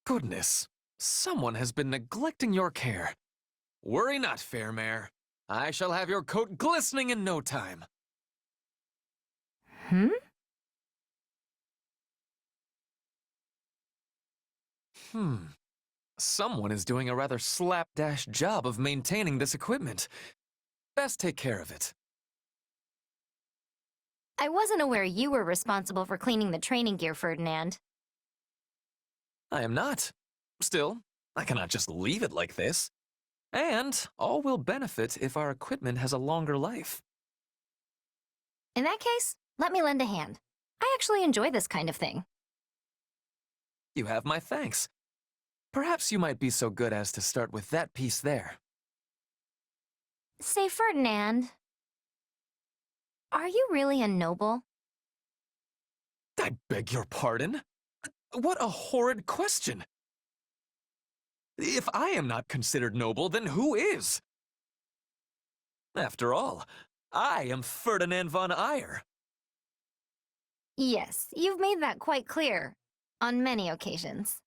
Goodness, someone has been neglecting your care. Worry not, fair mare. I shall have your coat glistening in no time. Hmm? Someone is doing a rather slapdash job of maintaining this equipment. Best take care of it. I wasn't aware you were responsible for cleaning the training gear, Ferdinand. I am not. Still, I cannot just leave it like this. And all will benefit if our equipment has a longer life. In that case, let me lend a hand. I actually enjoy this kind of thing. You have my thanks. Perhaps you might be so good as to start with that piece there. Say, Ferdinand, are you really a noble? I beg your pardon? What a horrid question! If I am not considered noble, then who is? After all, I am Ferdinand von Eyre. Yes, you've made that quite clear, on many occasions.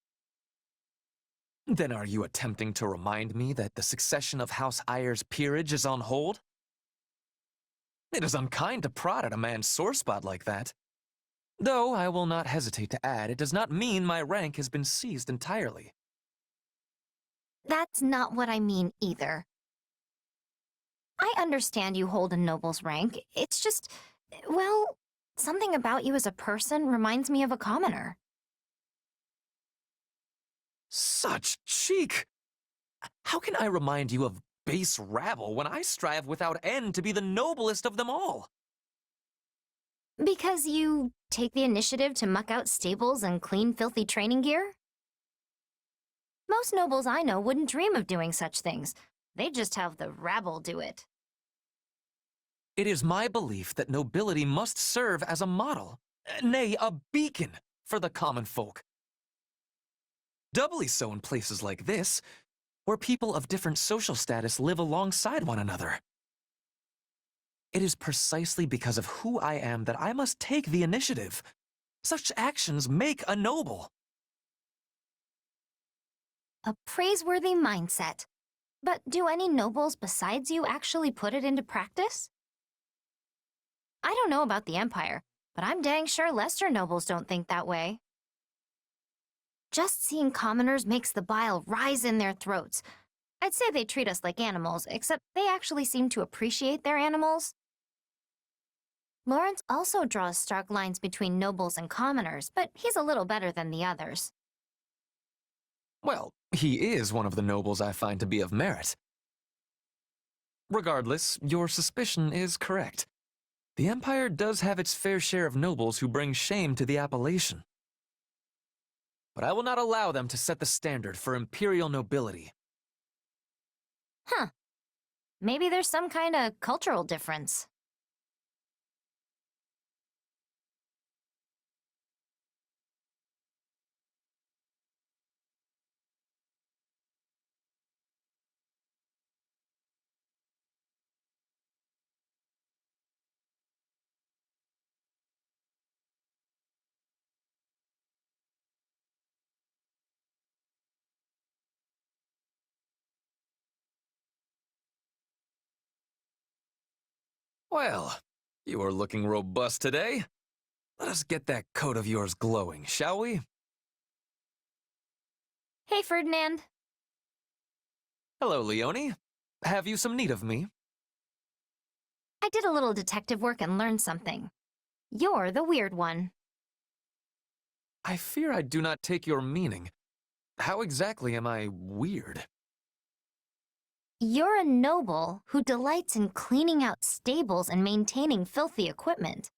Then are you attempting to remind me that the succession of House Eyre's peerage is on hold? It is unkind to prod at a man's sore spot like that. Though I will not hesitate to add, it does not mean my rank has been seized entirely. That's not what I mean either. I understand you hold a noble's rank. It's just, well, something about you as a person reminds me of a commoner. Such cheek! How can I remind you of base rabble when I strive without end to be the noblest of them all? Because you take the initiative to muck out stables and clean filthy training gear? Most nobles I know wouldn't dream of doing such things. They'd just have the rabble do it. It is my belief that nobility must serve as a model, nay, a beacon, for the common folk. Doubly so in places like this, where people of different social status live alongside one another. It is precisely because of who I am that I must take the initiative. Such actions make a noble. A praiseworthy mindset. But do any nobles besides you actually put it into practice? I don't know about the Empire, but I'm dang sure lesser nobles don't think that way. Just seeing commoners makes the bile rise in their throats. I'd say they treat us like animals, except they actually seem to appreciate their animals. Lorenz also draws stark lines between nobles and commoners, but he's a little better than the others. Well, he is one of the nobles I find to be of merit. Regardless, your suspicion is correct. The Empire does have its fair share of nobles who bring shame to the appellation. But I will not allow them to set the standard for imperial nobility. Huh. Maybe there's some kind of cultural difference. Well, you are looking robust today. Let us get that coat of yours glowing, shall we? Hey, Ferdinand. Hello, Leonie. Have you some need of me? I did a little detective work and learned something. You're the weird one. I fear I do not take your meaning. How exactly am I weird? You're a noble who delights in cleaning out stables and maintaining filthy equipment.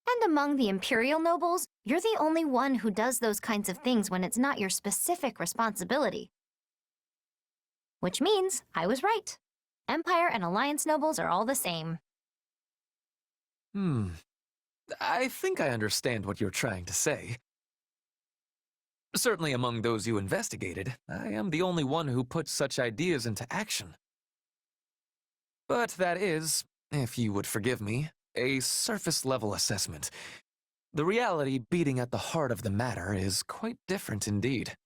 And among the imperial nobles, you're the only one who does those kinds of things when it's not your specific responsibility. Which means I was right. Empire and Alliance nobles are all the same. I think I understand what you're trying to say. Certainly among those you investigated, I am the only one who puts such ideas into action. But that is, if you would forgive me, a surface-level assessment. The reality beating at the heart of the matter is quite different indeed.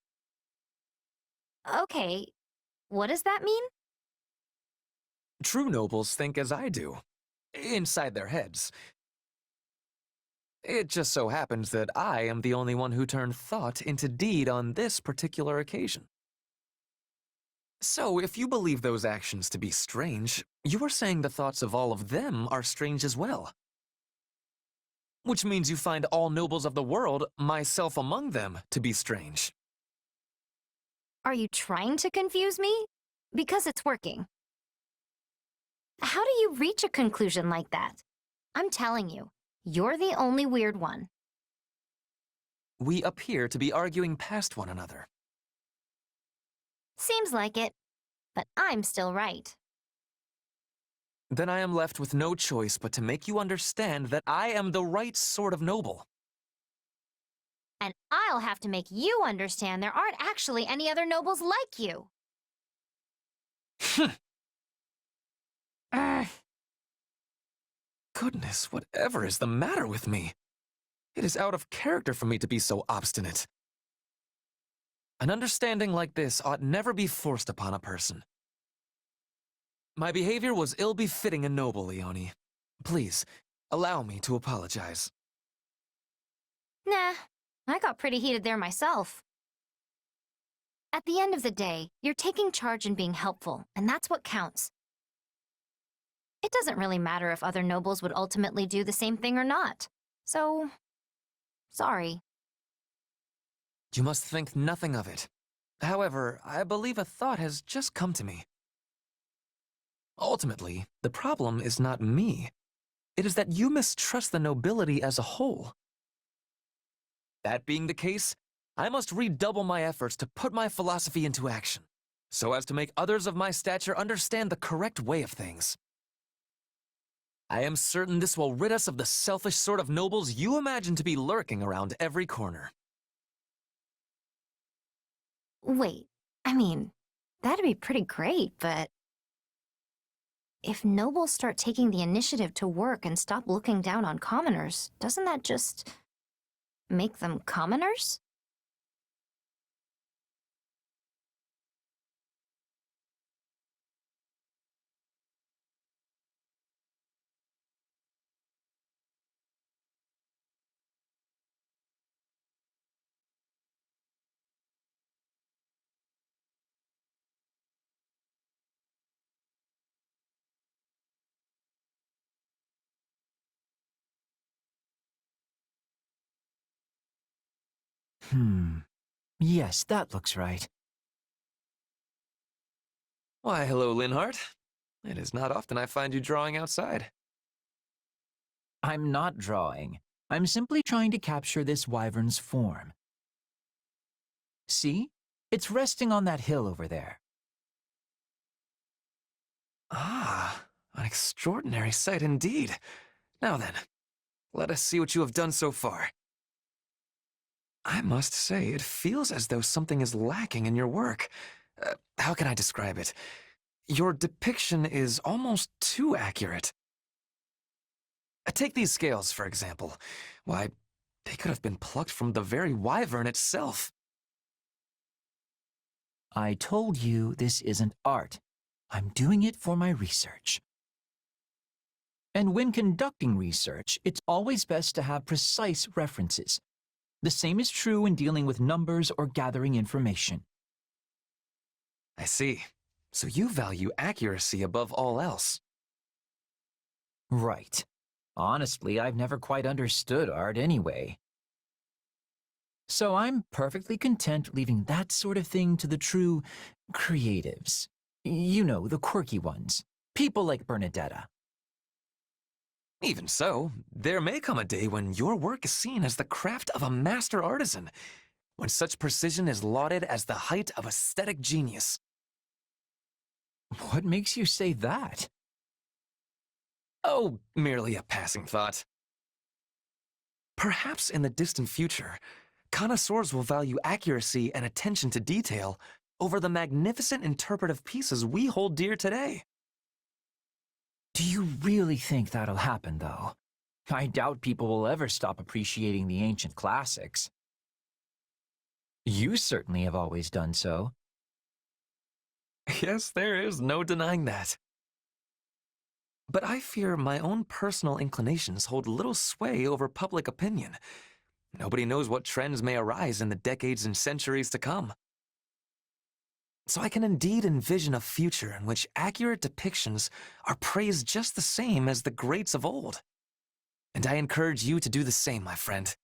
Okay, what does that mean? True nobles think as I do, inside their heads. It just so happens that I am the only one who turned thought into deed on this particular occasion. So, if you believe those actions to be strange, you are saying the thoughts of all of them are strange as well. Which means you find all nobles of the world, myself among them, to be strange. Are you trying to confuse me? Because it's working. How do you reach a conclusion like that? I'm telling you, you're the only weird one. We appear to be arguing past one another. Seems like it, but I'm still right. Then I am left with no choice but to make you understand that I am the right sort of noble. And I'll have to make you understand there aren't actually any other nobles like you. Goodness, whatever is the matter with me? It is out of character for me to be so obstinate. An understanding like this ought never be forced upon a person. My behavior was ill-befitting a noble, Leonie. Please, allow me to apologize. Nah, I got pretty heated there myself. At the end of the day, you're taking charge and being helpful, and that's what counts. It doesn't really matter if other nobles would ultimately do the same thing or not. So, sorry. You must think nothing of it. However, I believe a thought has just come to me. Ultimately, the problem is not me. It is that you mistrust the nobility as a whole. That being the case, I must redouble my efforts to put my philosophy into action, so as to make others of my stature understand the correct way of things. I am certain this will rid us of the selfish sort of nobles you imagine to be lurking around every corner. Wait, I mean, that'd be pretty great, but... if nobles start taking the initiative to work and stop looking down on commoners, doesn't that just... make them commoners? Yes, that looks right. Why, hello, Linhardt. It is not often I find you drawing outside. I'm not drawing. I'm simply trying to capture this wyvern's form. See? It's resting on that hill over there. Ah, an extraordinary sight indeed. Now then, let us see what you have done so far. I must say, it feels as though something is lacking in your work. How can I describe it? Your depiction is almost too accurate. Take these scales, for example. Why, they could have been plucked from the very wyvern itself. I told you this isn't art. I'm doing it for my research. And when conducting research, it's always best to have precise references. The same is true in dealing with numbers or gathering information. I see. So you value accuracy above all else. Right. Honestly, I've never quite understood art anyway. So I'm perfectly content leaving that sort of thing to the true creatives. You know, the quirky ones. People like Bernadetta. Even so, there may come a day when your work is seen as the craft of a master artisan, when such precision is lauded as the height of aesthetic genius. What makes you say that? Oh, merely a passing thought. Perhaps in the distant future, connoisseurs will value accuracy and attention to detail over the magnificent interpretive pieces we hold dear today. Do you really think that'll happen, though? I doubt people will ever stop appreciating the ancient classics. You certainly have always done so. Yes, there is no denying that. But I fear my own personal inclinations hold little sway over public opinion. Nobody knows what trends may arise in the decades and centuries to come. So I can indeed envision a future in which accurate depictions are praised just the same as the greats of old. And I encourage you to do the same, my friend.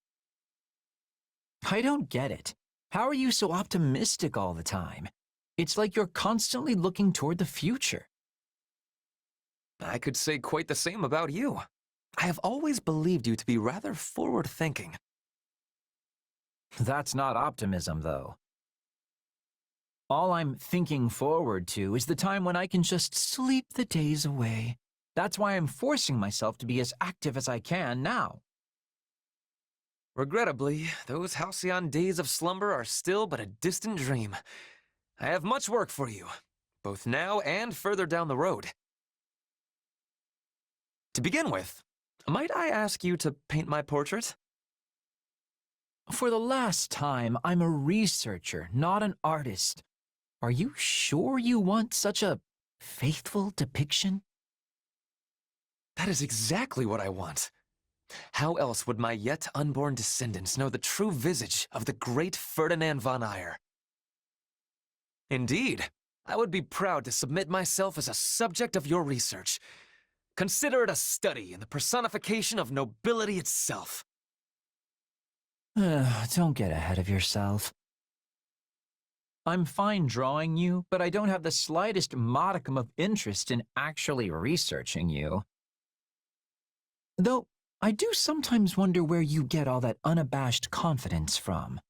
I don't get it. How are you so optimistic all the time? It's like you're constantly looking toward the future. I could say quite the same about you. I have always believed you to be rather forward-thinking. That's not optimism, though. All I'm thinking forward to is the time when I can just sleep the days away. That's why I'm forcing myself to be as active as I can now. Regrettably, those halcyon days of slumber are still but a distant dream. I have much work for you, both now and further down the road. To begin with, might I ask you to paint my portrait? For the last time, I'm a researcher, not an artist. Are you sure you want such a faithful depiction? That is exactly what I want. How else would my yet unborn descendants know the true visage of the great Ferdinand von Eyre? Indeed, I would be proud to submit myself as a subject of your research. Consider it a study in the personification of nobility itself. Don't get ahead of yourself. I'm fine drawing you, but I don't have the slightest modicum of interest in actually researching you. Though, I do sometimes wonder where you get all that unabashed confidence from.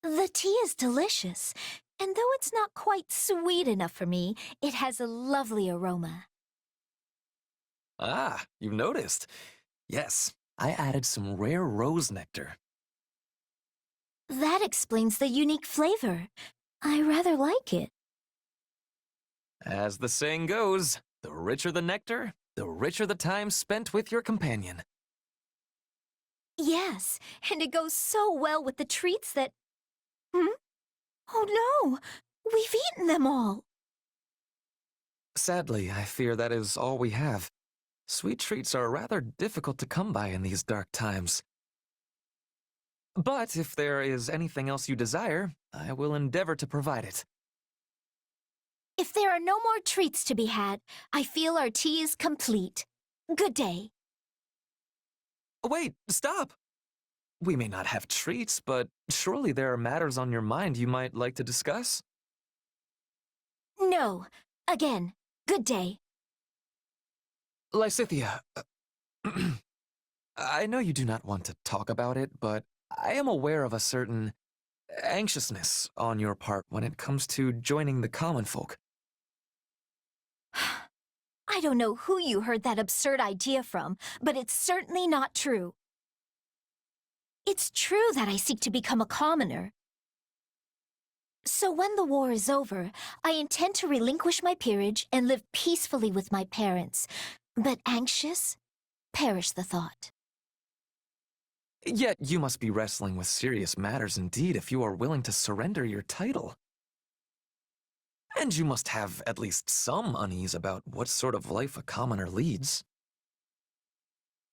The tea is delicious, and though it's not quite sweet enough for me, it has a lovely aroma. Ah, you've noticed. Yes, I added some rare rose nectar. That explains the unique flavor. I rather like it. As the saying goes, the richer the nectar, the richer the time spent with your companion. Yes, and it goes so well with the treats that... Oh no! We've eaten them all! Sadly, I fear that is all we have. Sweet treats are rather difficult to come by in these dark times. But if there is anything else you desire, I will endeavor to provide it. If there are no more treats to be had, I feel our tea is complete. Good day. Wait, stop! We may not have treats, but surely there are matters on your mind you might like to discuss? No. Again, good day. Lysithea, I know you do not want to talk about it, but I am aware of a certain anxiousness on your part when it comes to joining the common folk. I don't know who you heard that absurd idea from, but it's certainly not true. It's true that I seek to become a commoner. So when the war is over, I intend to relinquish my peerage and live peacefully with my parents. But anxious? Perish the thought. Yet you must be wrestling with serious matters indeed if you are willing to surrender your title. And you must have at least some unease about what sort of life a commoner leads.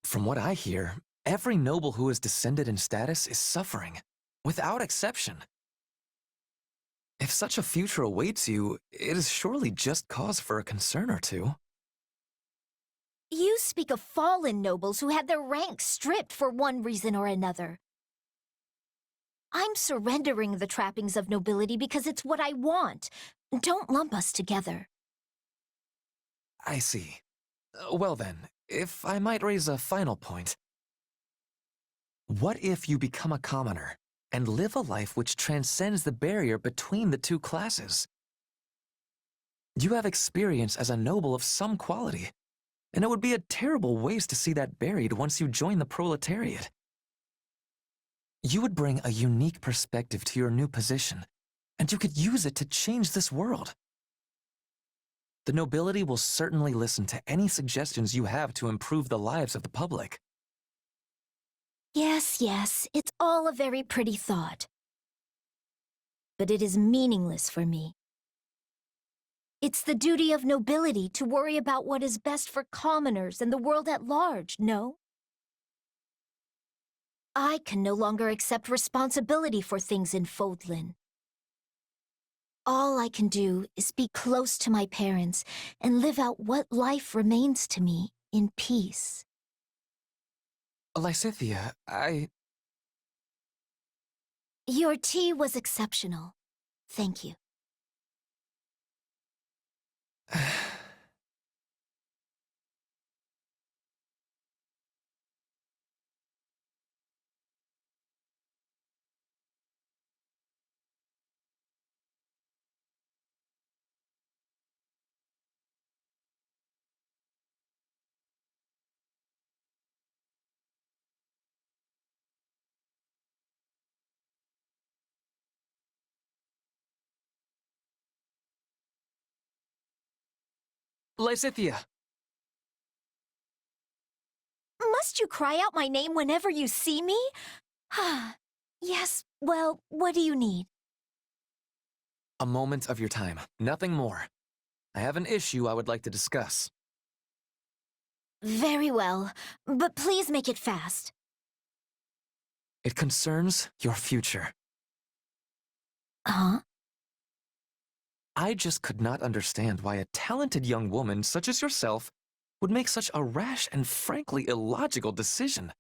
From what I hear, every noble who is descended in status is suffering, without exception. If such a future awaits you, it is surely just cause for a concern or two. You speak of fallen nobles who had their ranks stripped for one reason or another. I'm surrendering the trappings of nobility because it's what I want. Don't lump us together. I see. Well then, if I might raise a final point. What if you become a commoner and live a life which transcends the barrier between the two classes? You have experience as a noble of some quality, and it would be a terrible waste to see that buried once you join the proletariat. You would bring a unique perspective to your new position, and you could use it to change this world. The nobility will certainly listen to any suggestions you have to improve the lives of the public. Yes, yes, it's all a very pretty thought. But it is meaningless for me. It's the duty of nobility to worry about what is best for commoners and the world at large, no? I can no longer accept responsibility for things in Fodlan. All I can do is be close to my parents and live out what life remains to me in peace. Lysithea, Your tea was exceptional. Thank you. Lysithea! Must you cry out my name whenever you see me? Yes, well, what do you need? A moment of your time, nothing more. I have an issue I would like to discuss. Very well, but please make it fast. It concerns your future. Huh? I just could not understand why a talented young woman such as yourself would make such a rash and frankly illogical decision.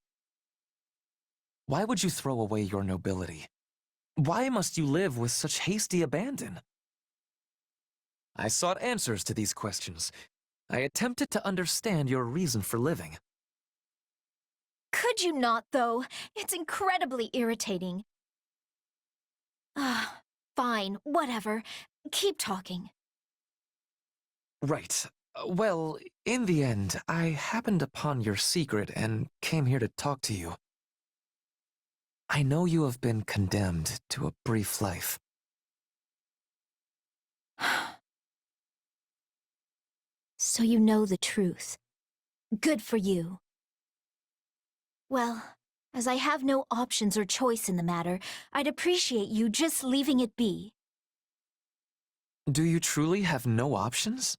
Why would you throw away your nobility? Why must you live with such hasty abandon? I sought answers to these questions. I attempted to understand your reason for living. Could you not, though? It's incredibly irritating. Fine, whatever. Keep talking. Right. Well, in the end, I happened upon your secret and came here to talk to you. I know you have been condemned to a brief life. So you know the truth. Good for you. Well, as I have no options or choice in the matter, I'd appreciate you just leaving it be. Do you truly have no options?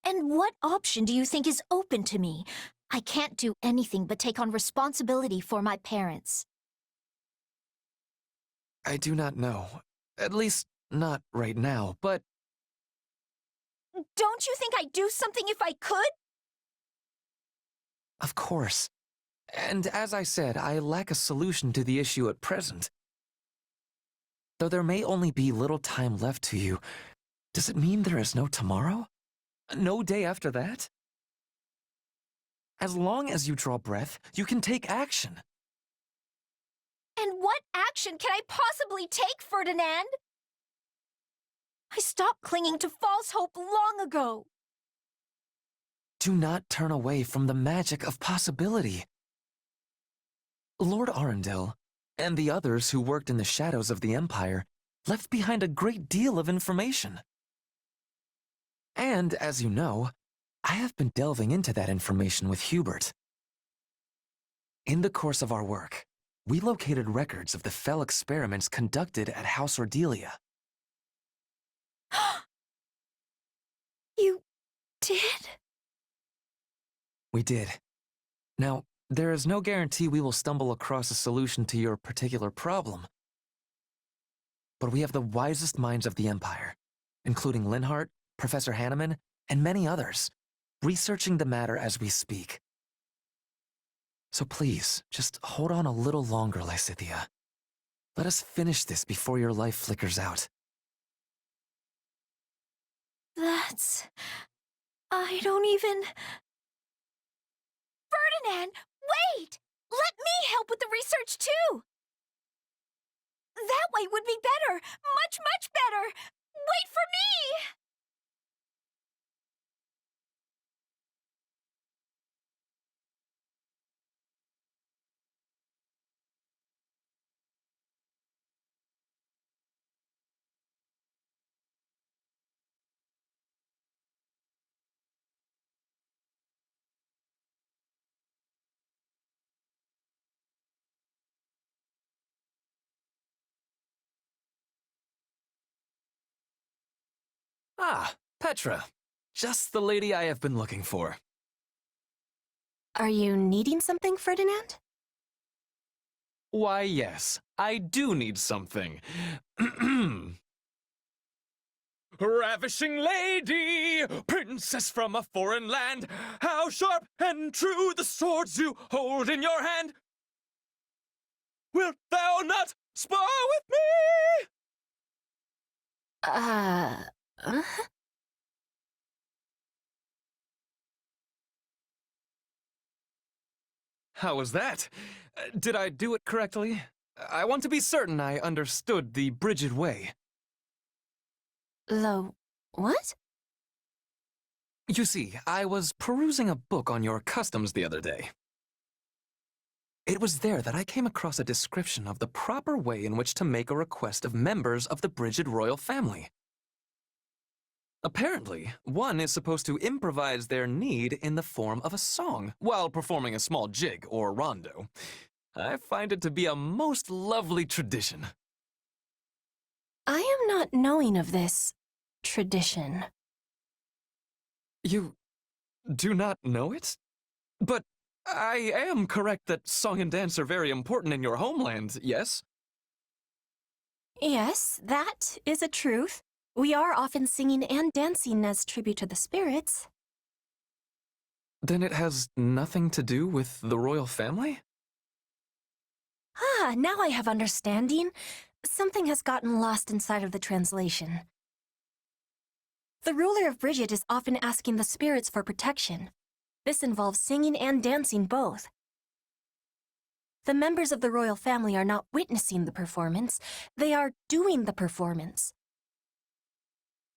And what option do you think is open to me? I can't do anything but take on responsibility for my parents. I do not know. At least, not right now, but Don't you think I'd do something if I could? of course. And as I said, I lack a solution to the issue at present. Though there may only be little time left to you, does it mean there is no tomorrow? No day after that? As long as you draw breath, you can take action. And what action can I possibly take, Ferdinand? I stopped clinging to false hope long ago. Do not turn away from the magic of possibility. Lord Arundel, and the others who worked in the shadows of the Empire, left behind a great deal of information. And, as you know, I have been delving into that information with Hubert. In the course of our work, we located records of the fell experiments conducted at House Ordelia. You did? We did. Now, there is no guarantee we will stumble across a solution to your particular problem. But we have the wisest minds of the Empire, including Linhardt, Professor Hanneman, and many others, researching the matter as we speak. So please, just hold on a little longer, Lysithea. Let us finish this before your life flickers out. I don't even... Ferdinand, wait! Let me help with the research, too! That way would be better! Much, much better! Wait for me! Ah, Petra. Just the lady I have been looking for. Are you needing something, Ferdinand? Why, yes, I do need something. Ravishing lady, princess from a foreign land, how sharp and true the swords you hold in your hand. Wilt thou not spar with me? Uh... How was that? Did I do it correctly? I want to be certain I understood the Brigid way. What? You see, I was perusing a book on your customs the other day. It was there that I came across a description of the proper way in which to make a request of members of the Brigid royal family. Apparently, one is supposed to improvise their need in the form of a song, while performing a small jig or rondo. I find it to be a most lovely tradition. I am not knowing of this tradition. You do not know it? But I am correct that song and dance are very important in your homeland, yes? Yes, that is a truth. We are often singing and dancing as tribute to the spirits. Then it has nothing to do with the royal family? Ah, now I have understanding. Something has gotten lost inside of the translation. The ruler of Brigid is often asking the spirits for protection. This involves singing and dancing both. The members of the royal family are not witnessing the performance, they are doing the performance.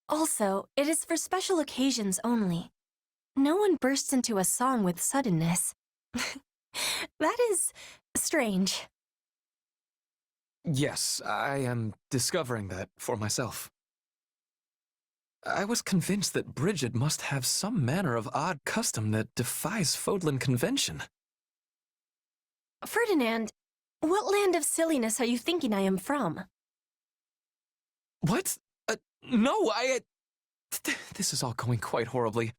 Also, it is for special occasions only. No one bursts into a song with suddenness. That is strange. Yes, I am discovering that for myself. I was convinced that Brigid must have some manner of odd custom that defies Fodlan convention. Ferdinand, what land of silliness are you thinking I am from? What? No, This is all going quite horribly.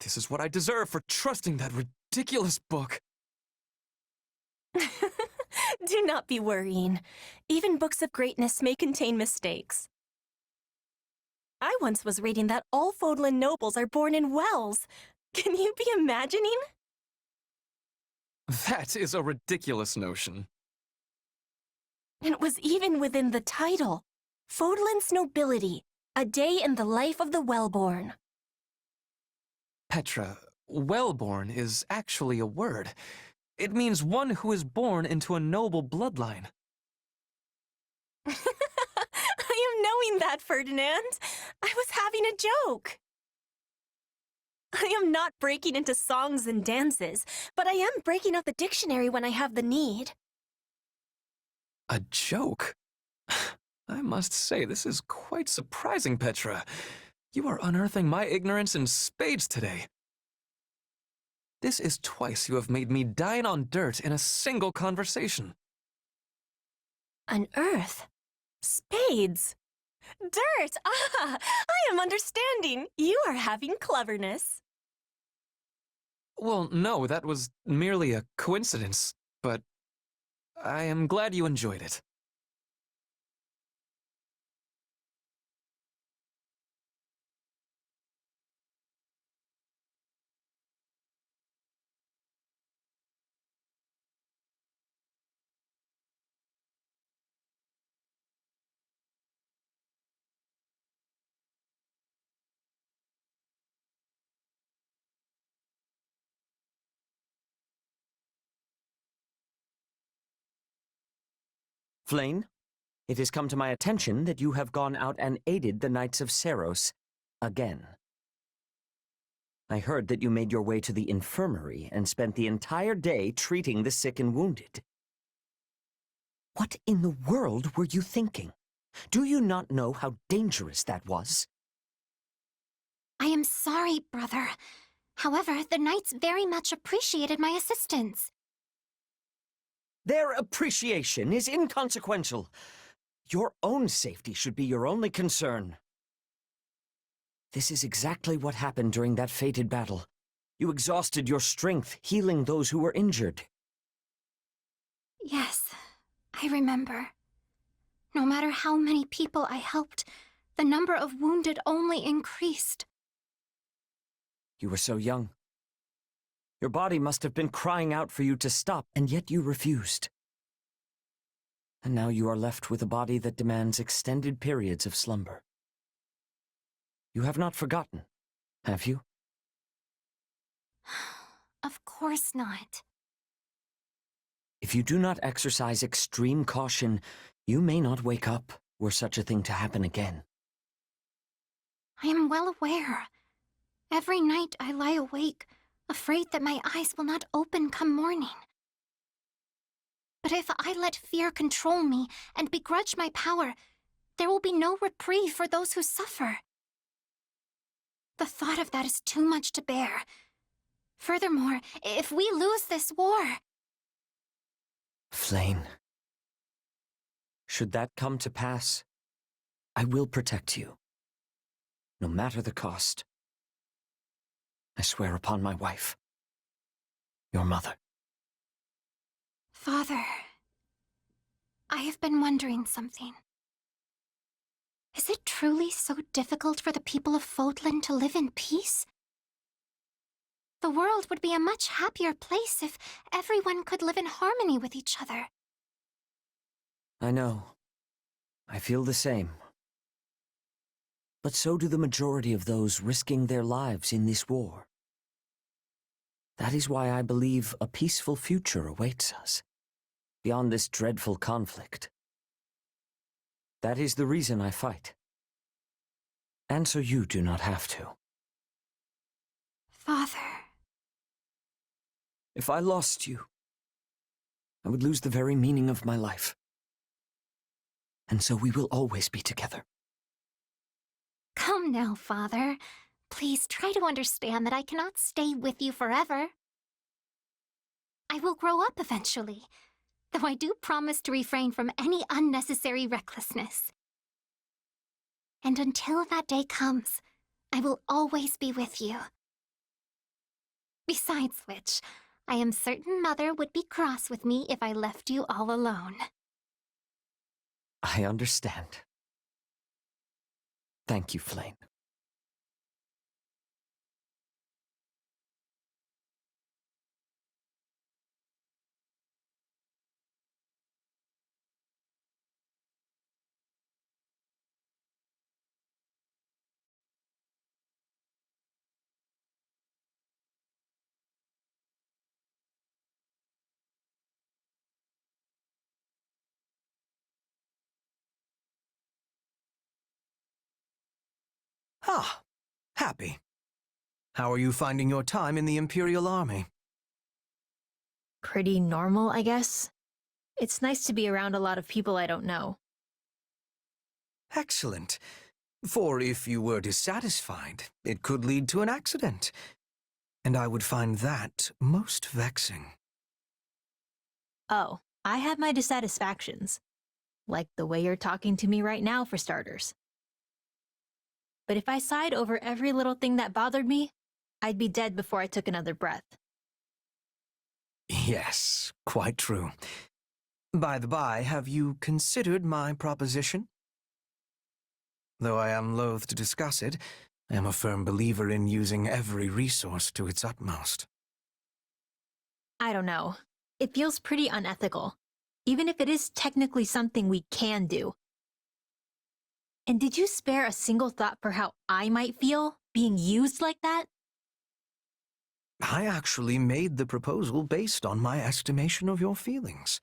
This is what I deserve for trusting that ridiculous book. Do not be worrying. Even books of greatness may contain mistakes. I once was reading that all Fodlan nobles are born in wells. Can you be imagining? That is a ridiculous notion. It was even within the title. Fodlan's Nobility, a day in the life of the wellborn. Petra, wellborn is actually a word. It means one who is born into a noble bloodline. I am knowing that, Ferdinand. I was having a joke. I am not breaking into songs and dances, but I am breaking out the dictionary when I have the need. A joke? I must say, this is quite surprising, Petra. You are unearthing my ignorance in spades today. This is twice you have made me dine on dirt in a single conversation. Unearth? Spades? Dirt! Ah! I am understanding. You are having cleverness. Well, no, that was merely a coincidence, but I am glad you enjoyed it. Flayn, it has come to my attention that you have gone out and aided the Knights of Seiros again. I heard that you made your way to the infirmary and spent the entire day treating the sick and wounded. What in the world were you thinking? Do you not know how dangerous that was? I am sorry, brother. However, the knights very much appreciated my assistance. Their appreciation is inconsequential. Your own safety should be your only concern. This is exactly what happened during that fated battle. You exhausted your strength, healing those who were injured. Yes, I remember. No matter how many people I helped, the number of wounded only increased. You were so young. Your body must have been crying out for you to stop, and yet you refused. And now you are left with a body that demands extended periods of slumber. You have not forgotten, have you? Of course not. If you do not exercise extreme caution, you may not wake up were such a thing to happen again. I am well aware. Every night I lie awake, afraid that my eyes will not open come morning. But if I let fear control me and begrudge my power, there will be no reprieve for those who suffer. The thought of that is too much to bear. Furthermore, if we lose this war... Flayn, should that come to pass, I will protect you, no matter the cost. I swear upon my wife, your mother. Father, I have been wondering something. Is it truly so difficult for the people of Fodlan to live in peace? The world would be a much happier place if everyone could live in harmony with each other. I know. I feel the same. But so do the majority of those risking their lives in this war. That is why I believe a peaceful future awaits us, beyond this dreadful conflict. That is the reason I fight. And so you do not have to. Father... If I lost you, I would lose the very meaning of my life. And so we will always be together. Come now, Father. Please try to understand that I cannot stay with you forever. I will grow up eventually, though I do promise to refrain from any unnecessary recklessness. And until that day comes, I will always be with you. Besides which, I am certain Mother would be cross with me if I left you all alone. I understand. Thank you, Flayn. Ah, Hapi. How are you finding your time in the Imperial Army? Pretty normal, I guess. It's nice to be around a lot of people I don't know. Excellent. For if you were dissatisfied, it could lead to an accident. And I would find that most vexing. Oh, I have my dissatisfactions. Like the way you're talking to me right now, for starters. But if I sighed over every little thing that bothered me, I'd be dead before I took another breath. Yes, quite true. By the by, have you considered my proposition? Though I am loath to discuss it, I am a firm believer in using every resource to its utmost. I don't know. It feels pretty unethical, even if it is technically something we can do. And did you spare a single thought for how I might feel being used like that? I actually made the proposal based on my estimation of your feelings.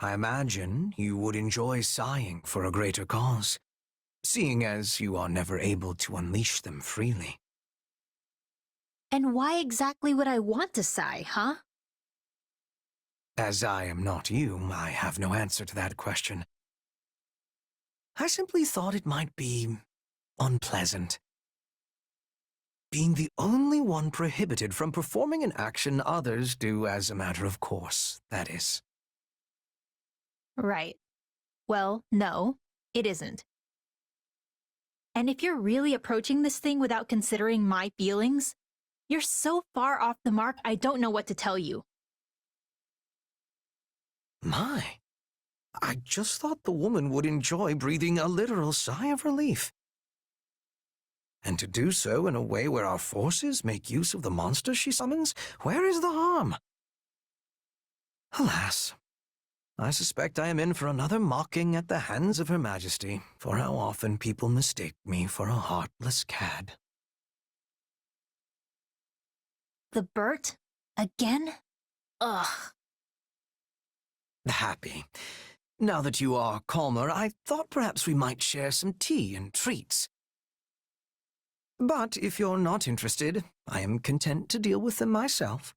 I imagine you would enjoy sighing for a greater cause, seeing as you are never able to unleash them freely. And why exactly would I want to sigh, huh? As I am not you, I have no answer to that question. I simply thought it might be unpleasant. Being the only one prohibited from performing an action others do as a matter of course, that is. Right. Well, no, it isn't. And if you're really approaching this thing without considering my feelings, you're so far off the mark I don't know what to tell you. My, I just thought the woman would enjoy breathing a literal sigh of relief. And to do so in a way where our forces make use of the monster she summons, where is the harm? Alas, I suspect I am in for another mocking at the hands of Her Majesty, for how often people mistake me for a heartless cad. The Bert? Again? Ugh. Happy. Now that you are calmer, I thought perhaps we might share some tea and treats. But if you're not interested, I am content to deal with them myself.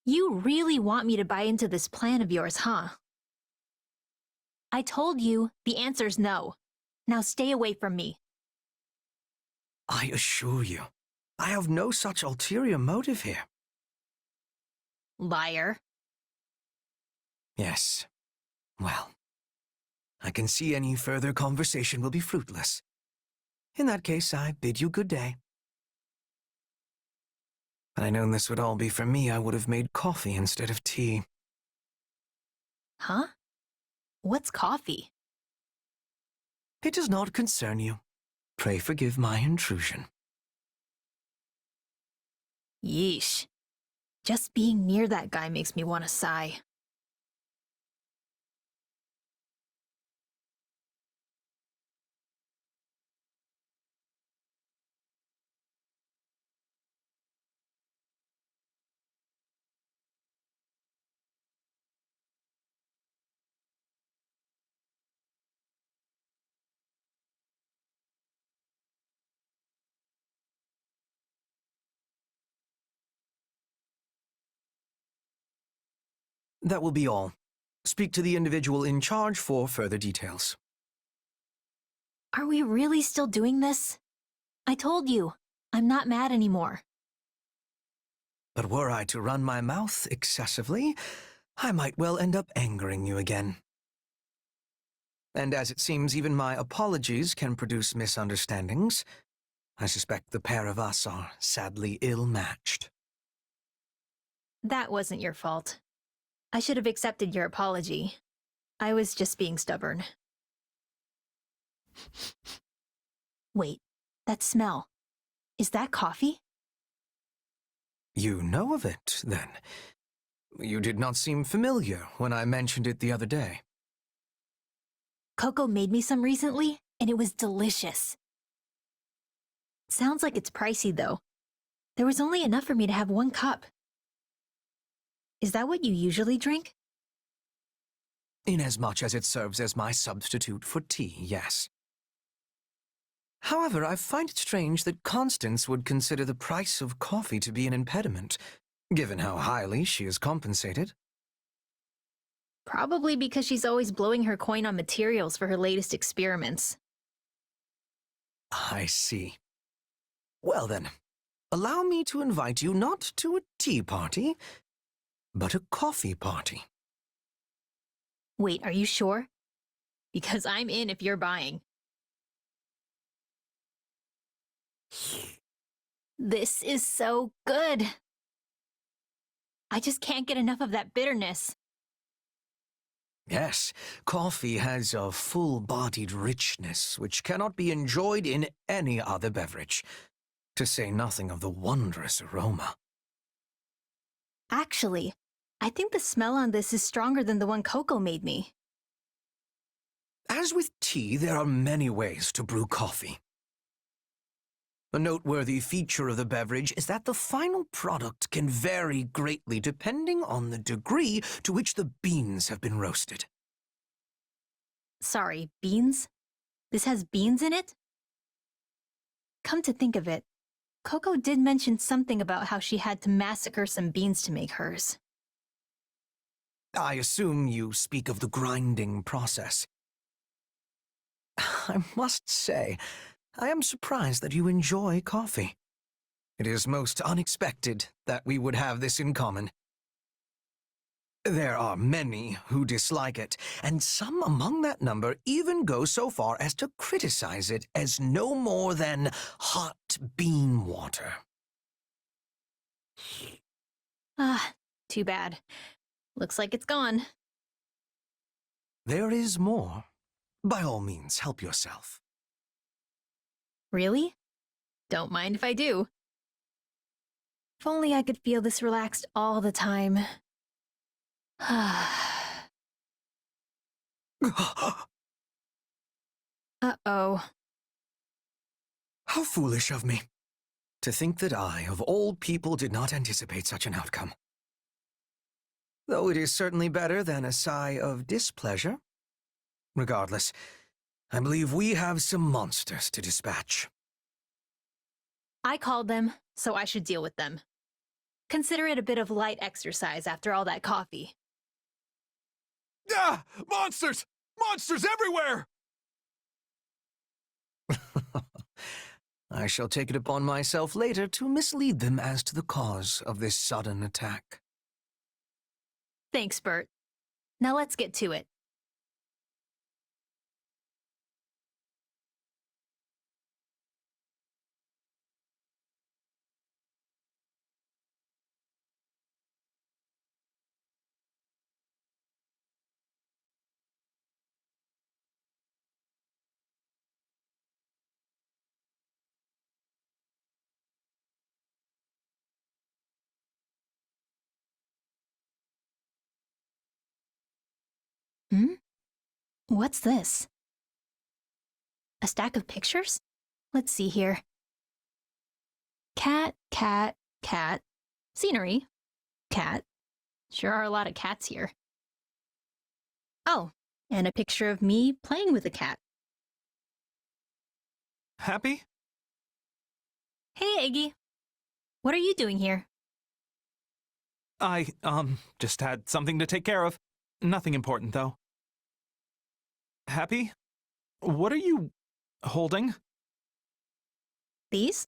You really want me to buy into this plan of yours, huh? I told you the answer's no. Now stay away from me. I assure you, I have no such ulterior motive here. Liar. Yes. Well, I can see any further conversation will be fruitless. In that case, I bid you good day. Had I known this would all be for me, I would have made coffee instead of tea. Huh? What's coffee? It does not concern you. Pray forgive my intrusion. Yeesh. Just being near that guy makes me want to sigh. That will be all. Speak to the individual in charge for further details. Are we really still doing this? I told you, I'm not mad anymore. But were I to run my mouth excessively, I might well end up angering you again. And as it seems even my apologies can produce misunderstandings, I suspect the pair of us are sadly ill-matched. That wasn't your fault. I should have accepted your apology. I was just being stubborn. Wait, that smell. Is that coffee? You know of it, then? You did not seem familiar when I mentioned it the other day. Coco made me some recently, and it was delicious. Sounds like it's pricey, though. There was only enough for me to have 1 cup. Is that what you usually drink? Inasmuch as it serves as my substitute for tea, yes. However, I find it strange that Constance would consider the price of coffee to be an impediment, given how highly she is compensated. Probably because she's always blowing her coin on materials for her latest experiments. I see. Well then, allow me to invite you not to a tea party, but a coffee party. Wait, are you sure? Because I'm in if you're buying. This is so good. I just can't get enough of that bitterness. Yes, coffee has a full-bodied richness which cannot be enjoyed in any other beverage, to say nothing of the wondrous aroma. Actually, I think the smell on this is stronger than the one Coco made me. As with tea, there are many ways to brew coffee. A noteworthy feature of the beverage is that the final product can vary greatly depending on the degree to which the beans have been roasted. Sorry, beans? This has beans in it? Come to think of it, Coco did mention something about how she had to massacre some beans to make hers. I assume you speak of the grinding process. I must say, I am surprised that you enjoy coffee. It is most unexpected that we would have this in common. There are many who dislike it, and some among that number even go so far as to criticize it as no more than hot bean water. Ah, too bad. Looks like it's gone. There is more. By all means, help yourself. Really? Don't mind if I do. If only I could feel this relaxed all the time. Uh-oh. How foolish of me. To think that I, of all people, did not anticipate such an outcome. Though it is certainly better than a sigh of displeasure. Regardless, I believe we have some monsters to dispatch. I called them, so I should deal with them. Consider it a bit of light exercise after all that coffee. Ah! Monsters! Monsters everywhere! I shall take it upon myself later to mislead them as to the cause of this sudden attack. Thanks, Bert. Now let's get to it. Hmm? What's this? A stack of pictures? Let's see here. Cat, cat, cat. Scenery. Cat. Sure are a lot of cats here. Oh, and a picture of me playing with a cat. Happy? Hey, Iggy. What are you doing here? I, just had something to take care of. Nothing important, though. Happy? What are you holding? These?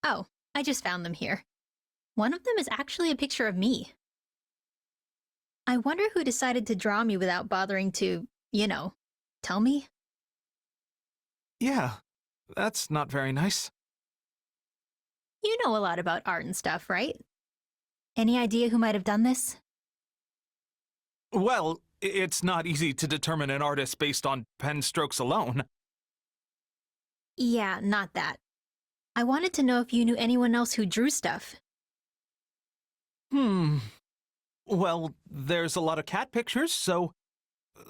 Oh, I just found them here. One of them is actually a picture of me. I wonder who decided to draw me without bothering to, tell me? Yeah, that's not very nice. You know a lot about art and stuff, right? Any idea who might have done this? Well, it's not easy to determine an artist based on pen strokes alone. Yeah, not that. I wanted to know if you knew anyone else who drew stuff. Well, there's a lot of cat pictures, so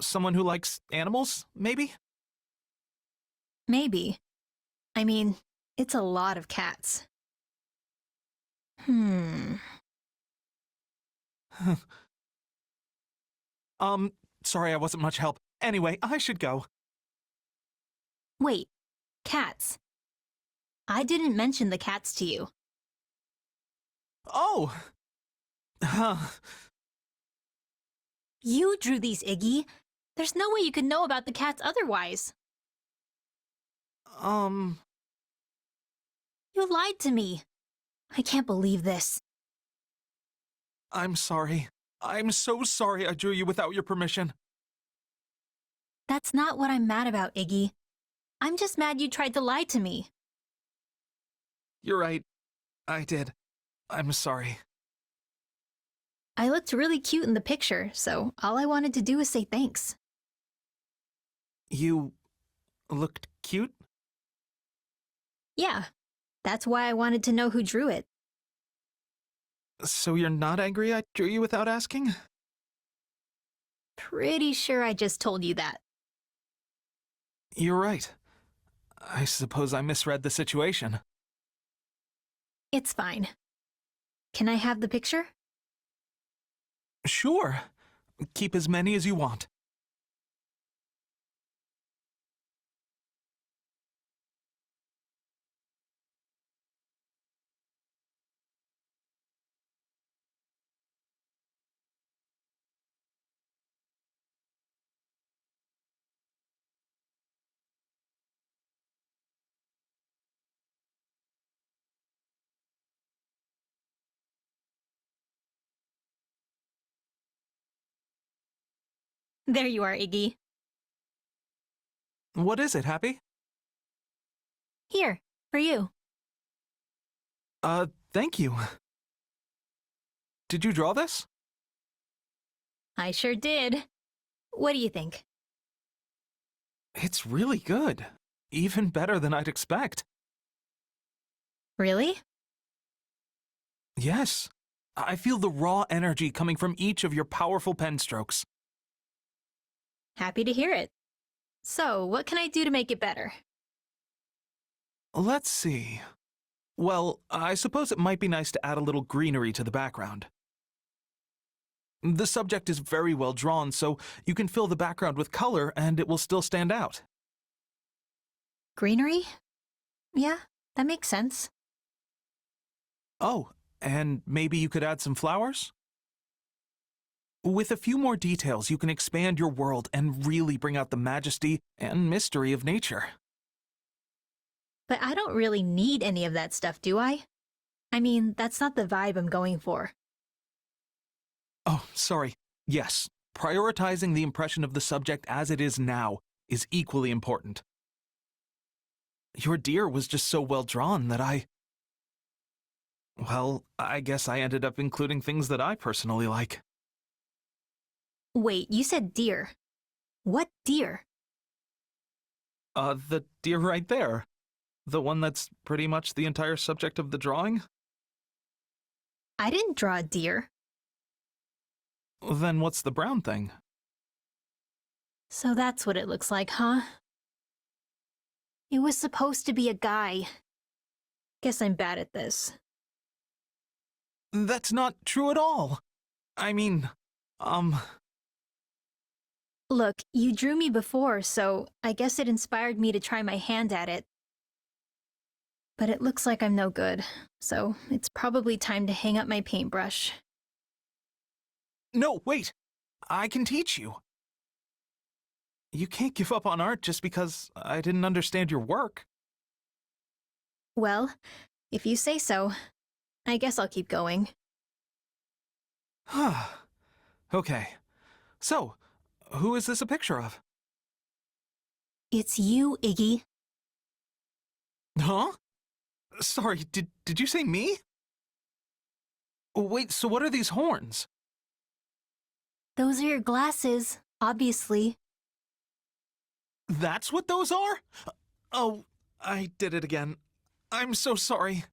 someone who likes animals, maybe? Maybe. I mean, it's a lot of cats. Sorry I wasn't much help. Anyway, I should go. Wait, cats. I didn't mention the cats to you. Oh! You drew these, Iggy. There's no way you could know about the cats otherwise. You lied to me. I can't believe this. I'm sorry. I'm so sorry I drew you without your permission. That's not what I'm mad about, Iggy. I'm just mad you tried to lie to me. You're right. I did. I'm sorry. I looked really cute in the picture, so all I wanted to do was say thanks. You looked cute? Yeah, that's why I wanted to know who drew it. So you're not angry I drew you without asking? Pretty sure I just told you that. You're right. I suppose I misread the situation. It's fine. Can I have the picture? Sure. Keep as many as you want. There you are, Iggy. What is it, Hapi? Here, for you. Thank you. Did you draw this? I sure did. What do you think? It's really good. Even better than I'd expect. Really? Yes. I feel the raw energy coming from each of your powerful pen strokes. Happy to hear it. So, what can I do to make it better? Let's see. Well, I suppose it might be nice to add a little greenery to the background. The subject is very well drawn, so you can fill the background with color and it will still stand out. Greenery? Yeah, that makes sense. Oh, and maybe you could add some flowers? With a few more details, you can expand your world and really bring out the majesty and mystery of nature. But I don't really need any of that stuff, do I? I mean, that's not the vibe I'm going for. Oh, sorry. Yes, prioritizing the impression of the subject as it is now is equally important. Your deer was just so well drawn that well, I guess I ended up including things that I personally like. Wait, you said deer. What deer? The deer right there. The one that's pretty much the entire subject of the drawing? I didn't draw a deer. Then what's the brown thing? So that's what it looks like, huh? It was supposed to be a guy. Guess I'm bad at this. That's not true at all. I mean, Look, you drew me before, so I guess it inspired me to try my hand at it. But it looks like I'm no good, so it's probably time to hang up my paintbrush. No, wait! I can teach you. You can't give up on art just because I didn't understand your work. Well, if you say so, I guess I'll keep going. Okay. So, who is this a picture of? It's you, Iggy. Huh? Sorry, did you say me? Wait, so what are these horns? Those are your glasses, obviously. That's what those are? Oh, I did it again. I'm so sorry.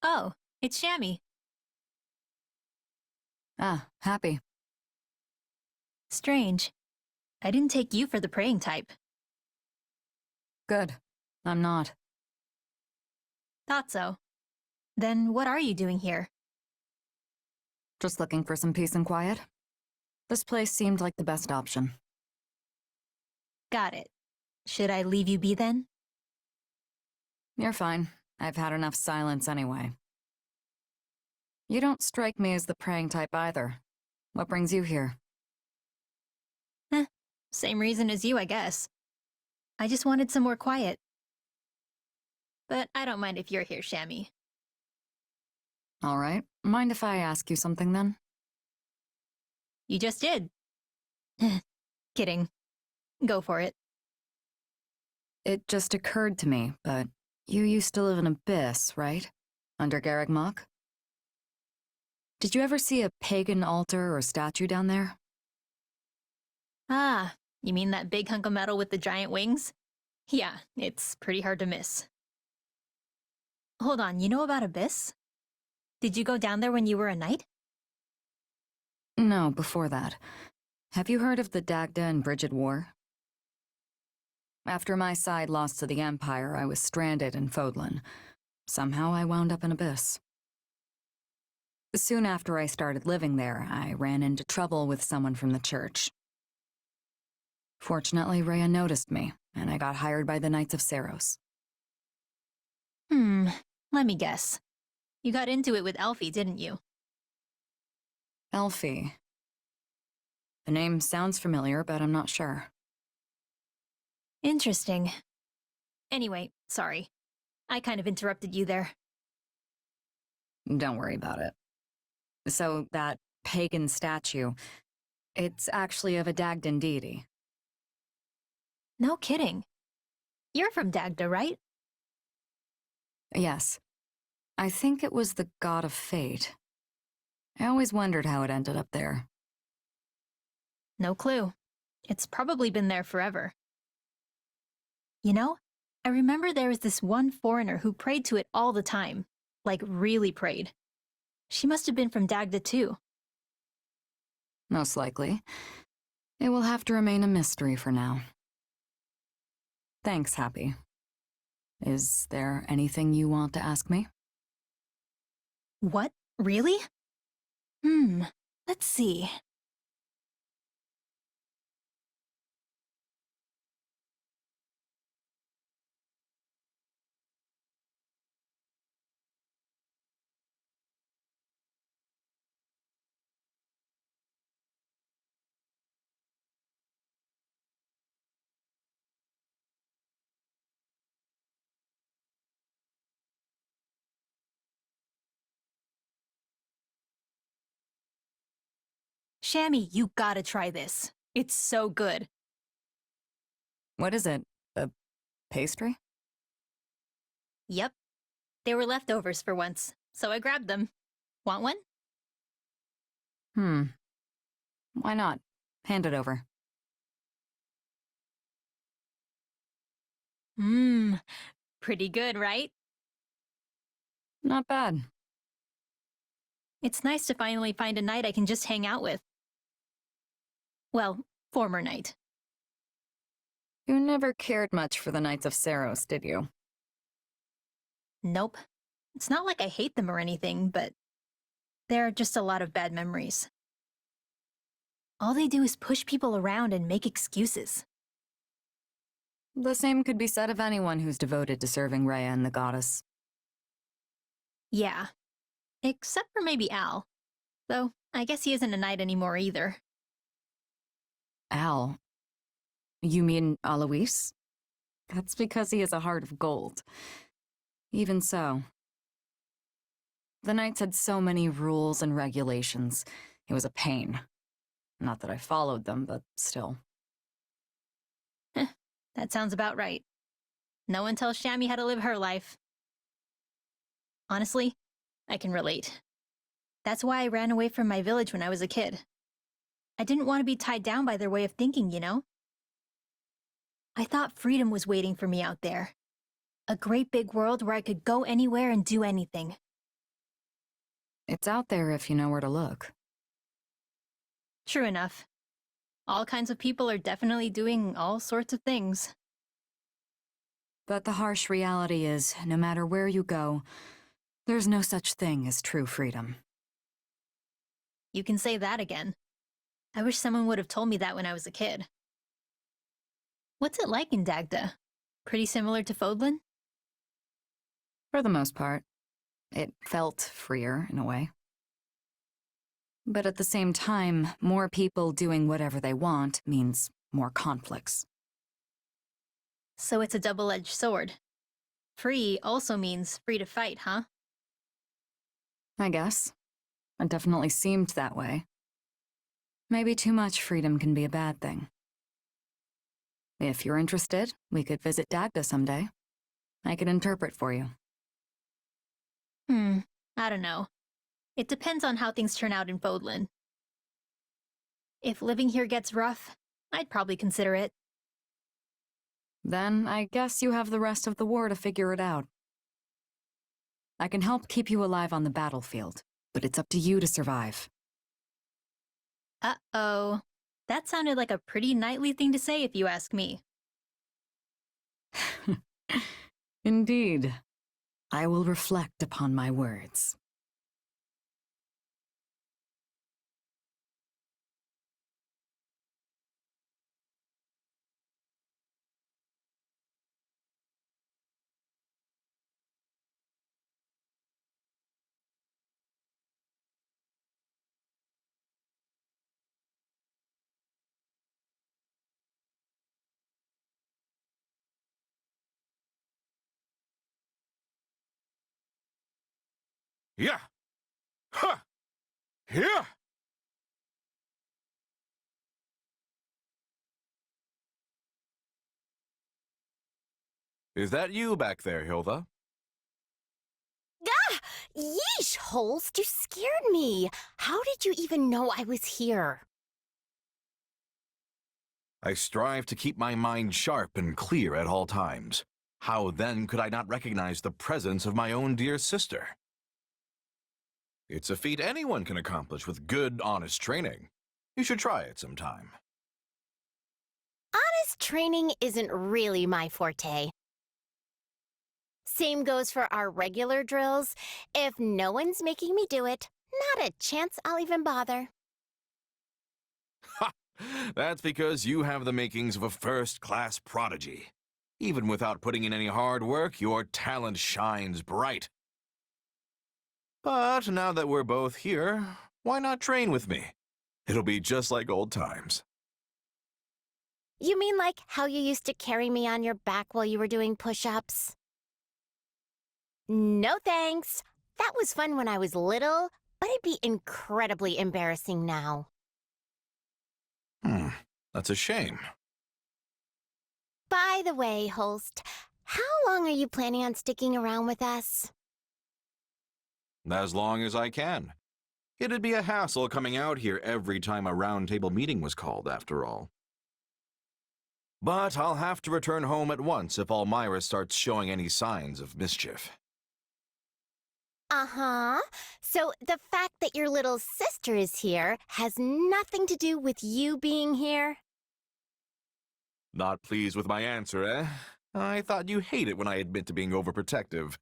Oh, it's Shammy. Ah, Hapi. Strange. I didn't take you for the praying type. Good. I'm not. Thought so. Then what are you doing here? Just looking for some peace and quiet. This place seemed like the best option. Got it. Should I leave you be then? You're fine. I've had enough silence anyway. You don't strike me as the praying type either. What brings you here? Same reason as you, I guess. I just wanted some more quiet. But I don't mind if you're here, Shammy. All right. Mind if I ask you something then? You just did. Kidding. Go for it. It just occurred to me, but you used to live in Abyss, right? Under Garreg Mach? Did you ever see a pagan altar or statue down there? Ah, you mean that big hunk of metal with the giant wings? Yeah, it's pretty hard to miss. Hold on, you know about Abyss? Did you go down there when you were a knight? No, before that. Have you heard of the Dagda and Brigid War? After my side lost to the Empire, I was stranded in Fodlan. Somehow I wound up in Abyss. Soon after I started living there, I ran into trouble with someone from the church. Fortunately, Rhea noticed me, and I got hired by the Knights of Seiros. Let me guess. You got into it with Elfie, didn't you? Elfie. The name sounds familiar, but I'm not sure. Interesting. Anyway, sorry. I kind of interrupted you there. Don't worry about it. So, that pagan statue, it's actually of a Dagdan deity. No kidding. You're from Dagda, right? Yes. I think it was the god of fate. I always wondered how it ended up there. No clue. It's probably been there forever. You know, I remember there was this one foreigner who prayed to it all the time. Like, really prayed. She must have been from Dagda too. Most likely. It will have to remain a mystery for now. Thanks, Hapi. Is there anything you want to ask me? What? Really? Let's see. Shammy, you gotta try this. It's so good. What is it? A pastry? Yep. They were leftovers for once, so I grabbed them. Want one? Why not? Hand it over. Pretty good, right? Not bad. It's nice to finally find a knight I can just hang out with. Well, former knight. You never cared much for the Knights of Seiros, did you? Nope. It's not like I hate them or anything, but there are just a lot of bad memories. All they do is push people around and make excuses. The same could be said of anyone who's devoted to serving Rhea and the goddess. Yeah. Except for maybe Al. Though, I guess he isn't a knight anymore either. Al? You mean Alois? That's because he has a heart of gold. Even so. The Knights had so many rules and regulations. It was a pain. Not that I followed them, but still. That sounds about right. No one tells Shammy how to live her life. Honestly, I can relate. That's why I ran away from my village when I was a kid. I didn't want to be tied down by their way of thinking, you know? I thought freedom was waiting for me out there. A great big world where I could go anywhere and do anything. It's out there if you know where to look. True enough. All kinds of people are definitely doing all sorts of things. But the harsh reality is, no matter where you go, there's no such thing as true freedom. You can say that again. I wish someone would have told me that when I was a kid. What's it like in Dagda? Pretty similar to Fodlan? For the most part. It felt freer, in a way. But at the same time, more people doing whatever they want means more conflicts. So it's a double-edged sword. Free also means free to fight, huh? I guess. It definitely seemed that way. Maybe too much freedom can be a bad thing. If you're interested, we could visit Dagda someday. I could interpret for you. I don't know. It depends on how things turn out in Fodlan. If living here gets rough, I'd probably consider it. Then I guess you have the rest of the war to figure it out. I can help keep you alive on the battlefield, but it's up to you to survive. Uh-oh. That sounded like a pretty knightly thing to say if you ask me. Indeed. I will reflect upon my words. Yeah! Ha! Yeah! Is that you back there, Hilda? Ah! Yeesh, Holst, you scared me. How did you even know I was here? I strive to keep my mind sharp and clear at all times. How then could I not recognize the presence of my own dear sister? It's a feat anyone can accomplish with good, honest training. You should try it sometime. Honest training isn't really my forte. Same goes for our regular drills. If no one's making me do it, not a chance I'll even bother. Ha! That's because you have the makings of a first-class prodigy. Even without putting in any hard work, your talent shines bright. But now that we're both here, why not train with me? It'll be just like old times. You mean like how you used to carry me on your back while you were doing push-ups? No thanks. That was fun when I was little, but it'd be incredibly embarrassing now. That's a shame. By the way, Holst, how long are you planning on sticking around with us? As long as I can. It'd be a hassle coming out here every time a round-table meeting was called, after all. But I'll have to return home at once if Elmira starts showing any signs of mischief. Uh-huh. So the fact that your little sister is here has nothing to do with you being here? Not pleased with my answer, eh? I thought you hate it when I admit to being overprotective.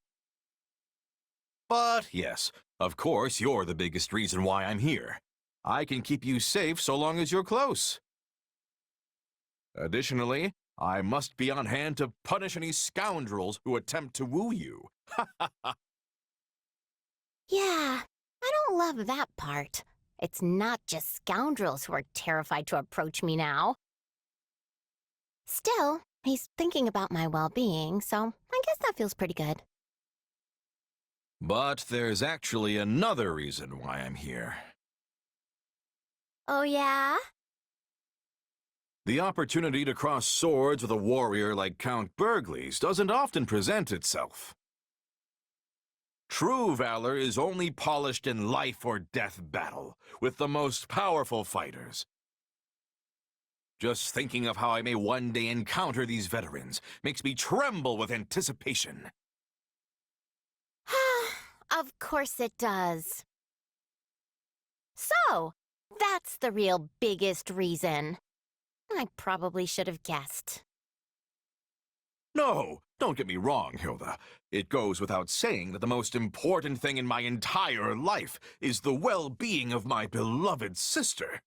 But yes, of course you're the biggest reason why I'm here. I can keep you safe so long as you're close. Additionally, I must be on hand to punish any scoundrels who attempt to woo you. Yeah, I don't love that part. It's not just scoundrels who are terrified to approach me now. Still, he's thinking about my well-being, so I guess that feels pretty good. But there's actually another reason why I'm here. Oh yeah? The opportunity to cross swords with a warrior like Count Burgles doesn't often present itself. True valor is only polished in life-or-death battle, with the most powerful fighters. Just thinking of how I may one day encounter these veterans makes me tremble with anticipation. Of course it does. So, that's the real biggest reason. I probably should have guessed. No, don't get me wrong, Hilda. It goes without saying that the most important thing in my entire life is the well-being of my beloved sister.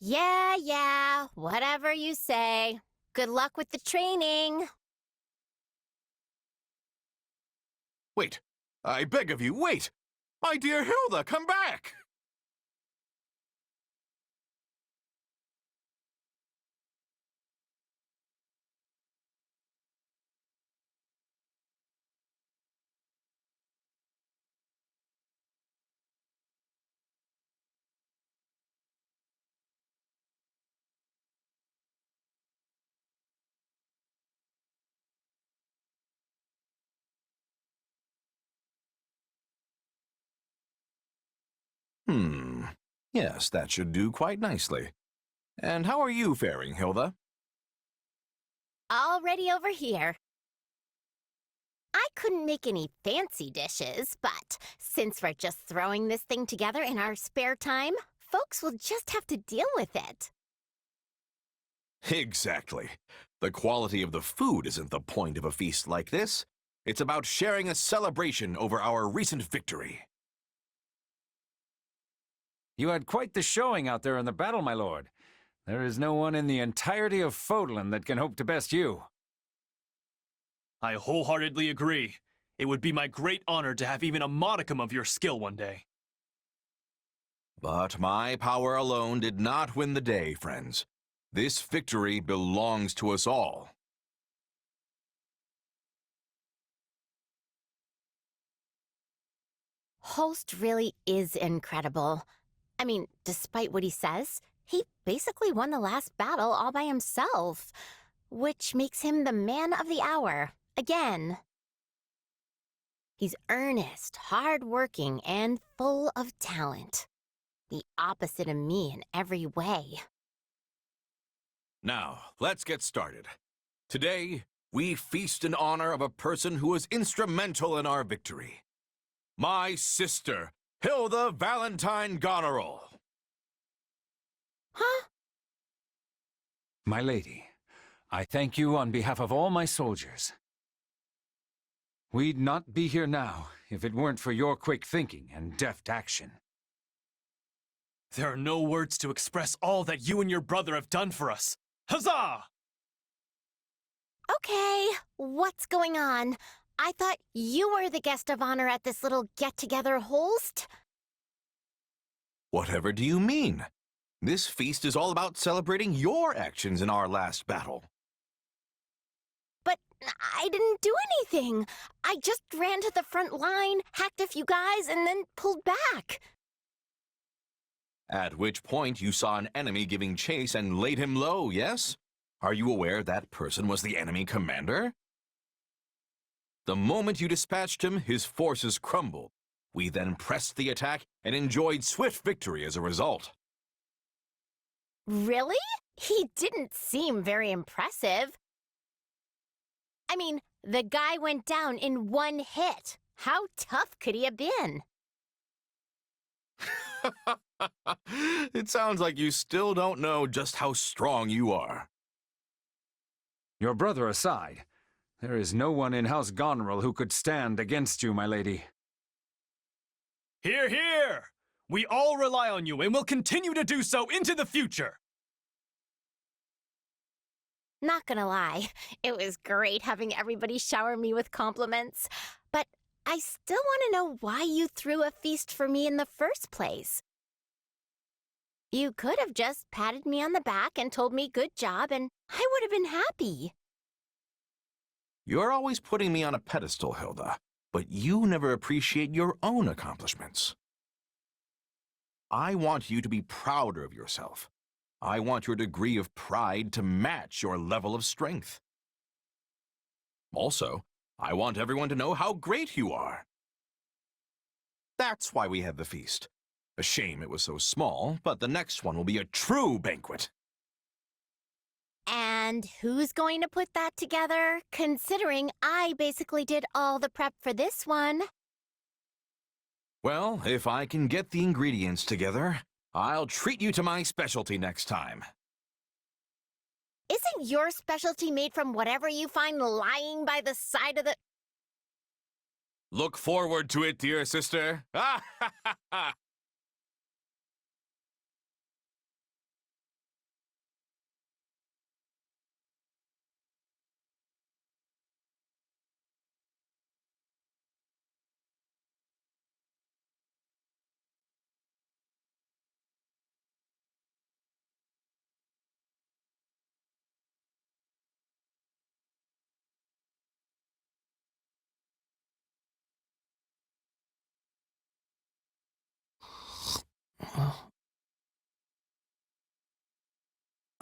Yeah, whatever you say. Good luck with the training. Wait, I beg of you, wait! My dear Hilda, come back! Yes, that should do quite nicely. And how are you faring, Hilda? Already over here. I couldn't make any fancy dishes, but since we're just throwing this thing together in our spare time, folks will just have to deal with it. Exactly. The quality of the food isn't the point of a feast like this. It's about sharing a celebration over our recent victory. You had quite the showing out there in the battle, my lord. There is no one in the entirety of Fodlan that can hope to best you. I wholeheartedly agree. It would be my great honor to have even a modicum of your skill one day. But my power alone did not win the day, friends. This victory belongs to us all. Holst really is incredible. I mean, despite what he says, he basically won the last battle all by himself, which makes him the man of the hour, again. He's earnest, hard-working, and full of talent. The opposite of me in every way. Now, let's get started. Today, we feast in honor of a person who was instrumental in our victory. My sister, Hilda Valentine Goneril. Huh? My lady, I thank you on behalf of all my soldiers. We'd not be here now if it weren't for your quick thinking and deft action. There are no words to express all that you and your brother have done for us. Huzzah! Okay, what's going on? I thought you were the guest of honor at this little get-together, Holst. Whatever do you mean? This feast is all about celebrating your actions in our last battle. But I didn't do anything. I just ran to the front line, hacked a few guys, and then pulled back. At which point you saw an enemy giving chase and laid him low, yes? Are you aware that person was the enemy commander? The moment you dispatched him, his forces crumbled. We then pressed the attack and enjoyed swift victory as a result. Really? He didn't seem very impressive. I mean, the guy went down in one hit. How tough could he have been? It sounds like you still don't know just how strong you are. Your brother aside, there is no one in House Goneril who could stand against you, my lady. Hear, hear! We all rely on you and will continue to do so into the future! Not gonna lie, it was great having everybody shower me with compliments. But I still want to know why you threw a feast for me in the first place. You could have just patted me on the back and told me good job, and I would have been happy. You're always putting me on a pedestal, Hilda, but you never appreciate your own accomplishments. I want you to be prouder of yourself. I want your degree of pride to match your level of strength. Also, I want everyone to know how great you are. That's why we had the feast. A shame it was so small, but the next one will be a true banquet. And who's going to put that together, considering I basically did all the prep for this one? Well, if I can get the ingredients together, I'll treat you to my specialty next time. Isn't your specialty made from whatever you find lying by the side of the... Look forward to it, dear sister. Ah, ha, ha, ha.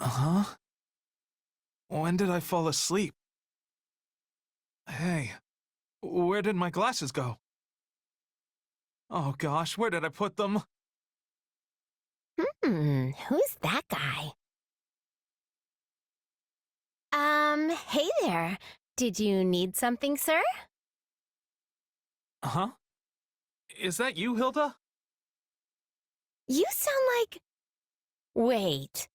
Huh? When did I fall asleep? Hey, where did my glasses go? Oh gosh, where did I put them? Who's that guy? Hey there. Did you need something, sir? Huh? Is that you, Hilda? You sound like... Wait.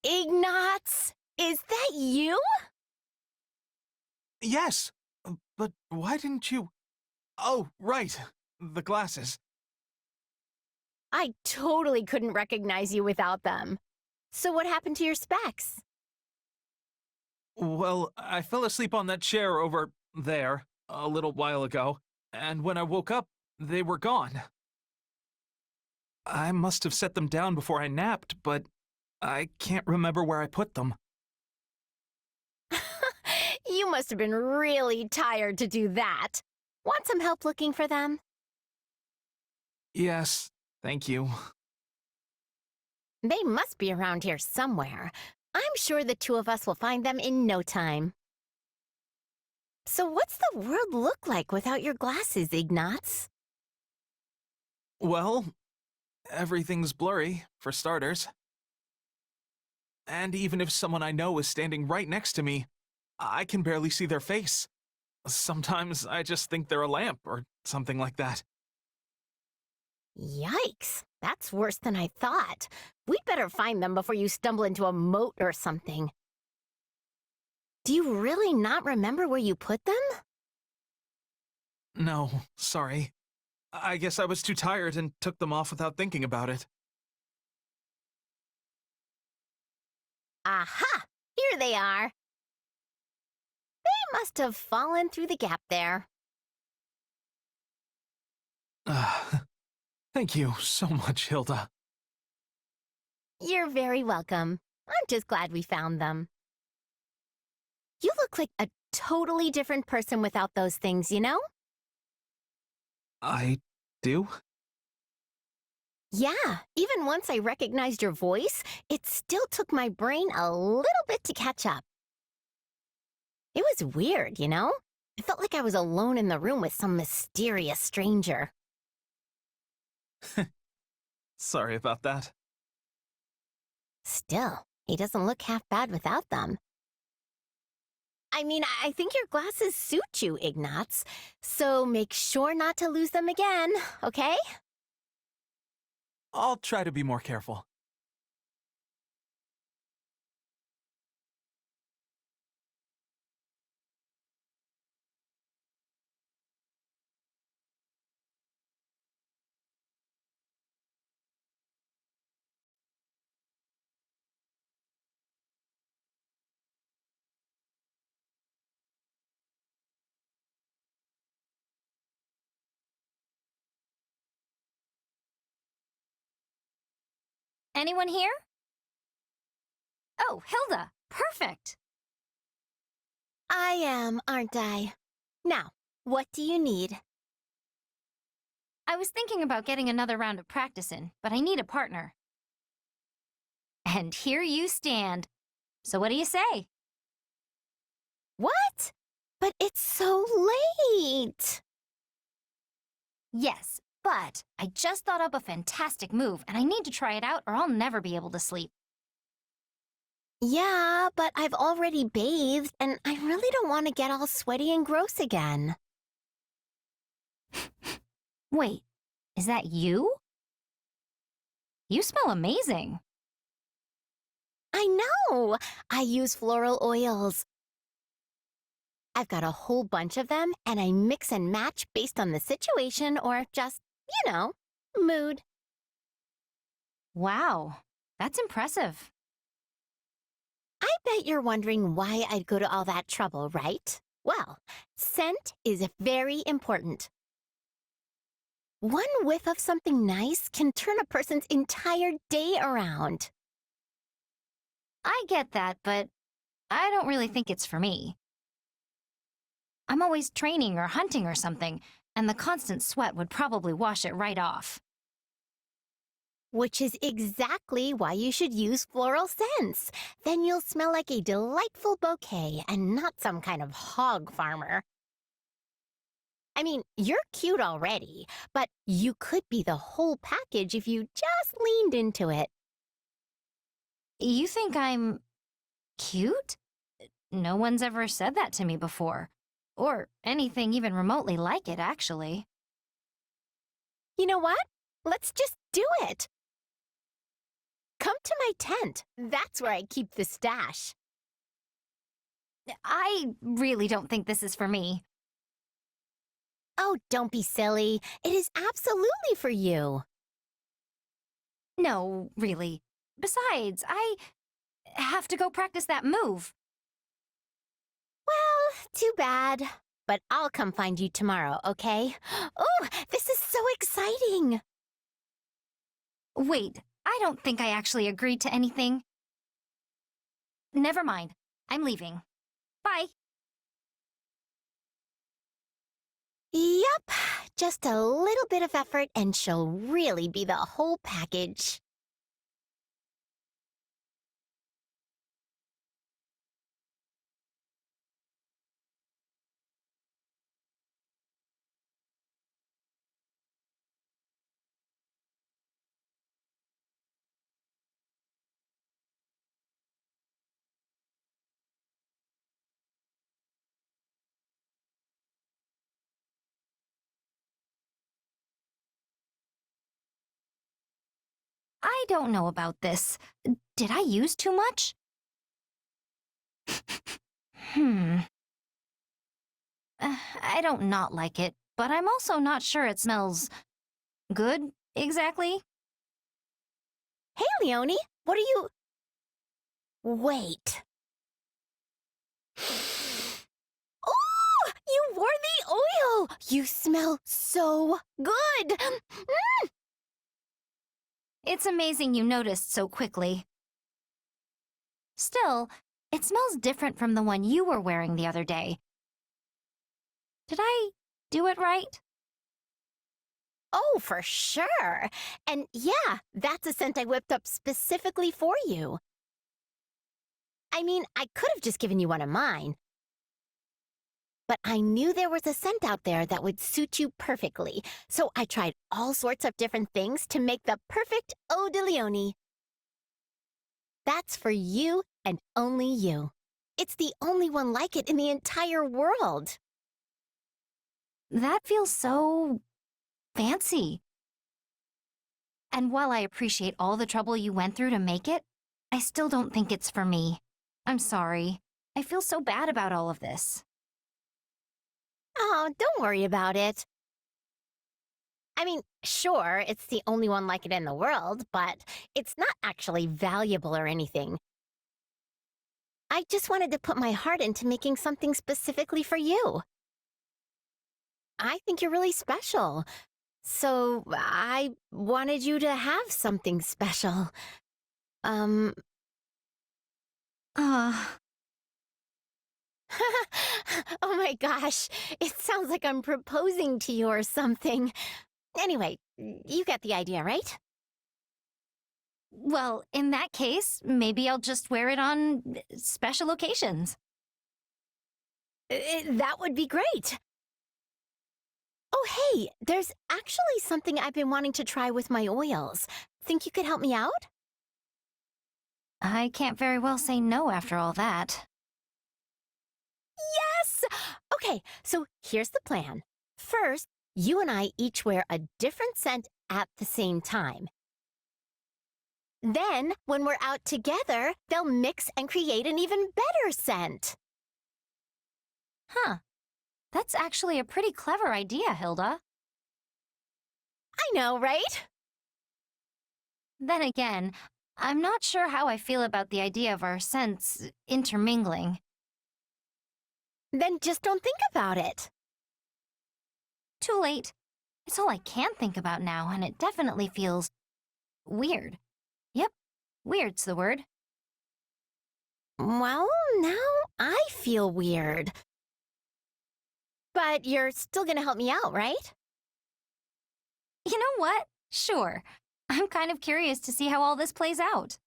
Ignatz? Is that you? Yes. But why didn't you... Oh, right. The glasses. I totally couldn't recognize you without them. So what happened to your specs? Well, I fell asleep on that chair over there a little while ago, and when I woke up, they were gone. I must have set them down before I napped, but I can't remember where I put them. You must have been really tired to do that. Want some help looking for them? Yes, thank you. They must be around here somewhere. I'm sure the two of us will find them in no time. So what's the world look like without your glasses, Ignatz? Well, everything's blurry, for starters. And even if someone I know is standing right next to me, I can barely see their face. Sometimes I just think they're a lamp or something like that. Yikes, that's worse than I thought. We'd better find them before you stumble into a moat or something. Do you really not remember where you put them? No, sorry. I guess I was too tired and took them off without thinking about it. Aha! Here they are. They must have fallen through the gap there. Thank you so much, Hilda. You're very welcome. I'm just glad we found them. You look like a totally different person without those things, you know? I do? Yeah, even once I recognized your voice, it still took my brain a little bit to catch up. It was weird, you know? I felt like I was alone in the room with some mysterious stranger. Sorry about that. Still, he doesn't look half bad without them. I mean, I think your glasses suit you, Ignatz, so make sure not to lose them again, okay? I'll try to be more careful. Anyone here? Oh, Hilda. Perfect. I am, aren't I? Now, what do you need? I was thinking about getting another round of practice in, but I need a partner. And here you stand. So what do you say? What? But it's so late. Yes, but I just thought up a fantastic move, and I need to try it out or I'll never be able to sleep. Yeah, but I've already bathed, and I really don't want to get all sweaty and gross again. Wait, is that you? You smell amazing. I know! I use floral oils. I've got a whole bunch of them, and I mix and match based on the situation or just, you know, mood. Wow, that's impressive. I bet you're wondering why I'd go to all that trouble, right? Well, scent is very important. One whiff of something nice can turn a person's entire day around. I get that, but I don't really think it's for me. I'm always training or hunting or something, and the constant sweat would probably wash it right off. Which is exactly why you should use floral scents. Then you'll smell like a delightful bouquet and not some kind of hog farmer. I mean, you're cute already, but you could be the whole package if you just leaned into it. You think I'm cute? No one's ever said that to me before. Or anything even remotely like it, actually. You know what? Let's just do it. Come to my tent. That's where I keep the stash. I really don't think this is for me. Oh, don't be silly. It is absolutely for you. No, really. Besides, I have to go practice that move. Well, too bad. But I'll come find you tomorrow, okay? Oh, this is so exciting. Wait, I don't think I actually agreed to anything. Never mind. I'm leaving. Bye. Yep, just a little bit of effort and she'll really be the whole package. I don't know about this. Did I use too much? I don't not like it, but I'm also not sure it smells good, exactly. Hey, Leonie, what are you... Wait. Oh, you wore the oil! You smell so good! Mm. It's amazing you noticed so quickly. Still, it smells different from the one you were wearing the other day. Did I do it right? Oh, for sure. And yeah, that's a scent I whipped up specifically for you. I mean, I could have just given you one of mine. But I knew there was a scent out there that would suit you perfectly, so I tried all sorts of different things to make the perfect Eau de Leonie. That's for you and only you. It's the only one like it in the entire world. That feels so fancy. And while I appreciate all the trouble you went through to make it, I still don't think it's for me. I'm sorry. I feel so bad about all of this. Oh, don't worry about it. I mean, sure, it's the only one like it in the world, but it's not actually valuable or anything. I just wanted to put my heart into making something specifically for you. I think you're really special, so I wanted you to have something special. Oh my gosh, it sounds like I'm proposing to you or something. Anyway, you get the idea, right? Well, in that case, maybe I'll just wear it on special occasions. That would be great. Oh, hey, there's actually something I've been wanting to try with my oils. Think you could help me out? I can't very well say no after all that. Yes! Okay, so here's the plan. First, you and I each wear a different scent at the same time. Then, when we're out together, they'll mix and create an even better scent. Huh. That's actually a pretty clever idea, Hilda. I know, right? Then again, I'm not sure how I feel about the idea of our scents intermingling. Then just don't think about it. Too late. It's all I can think about now, and it definitely feels weird. Yep, weird's the word. Well, now I feel weird. But you're still gonna help me out, right? You know what? Sure. I'm kind of curious to see how all this plays out.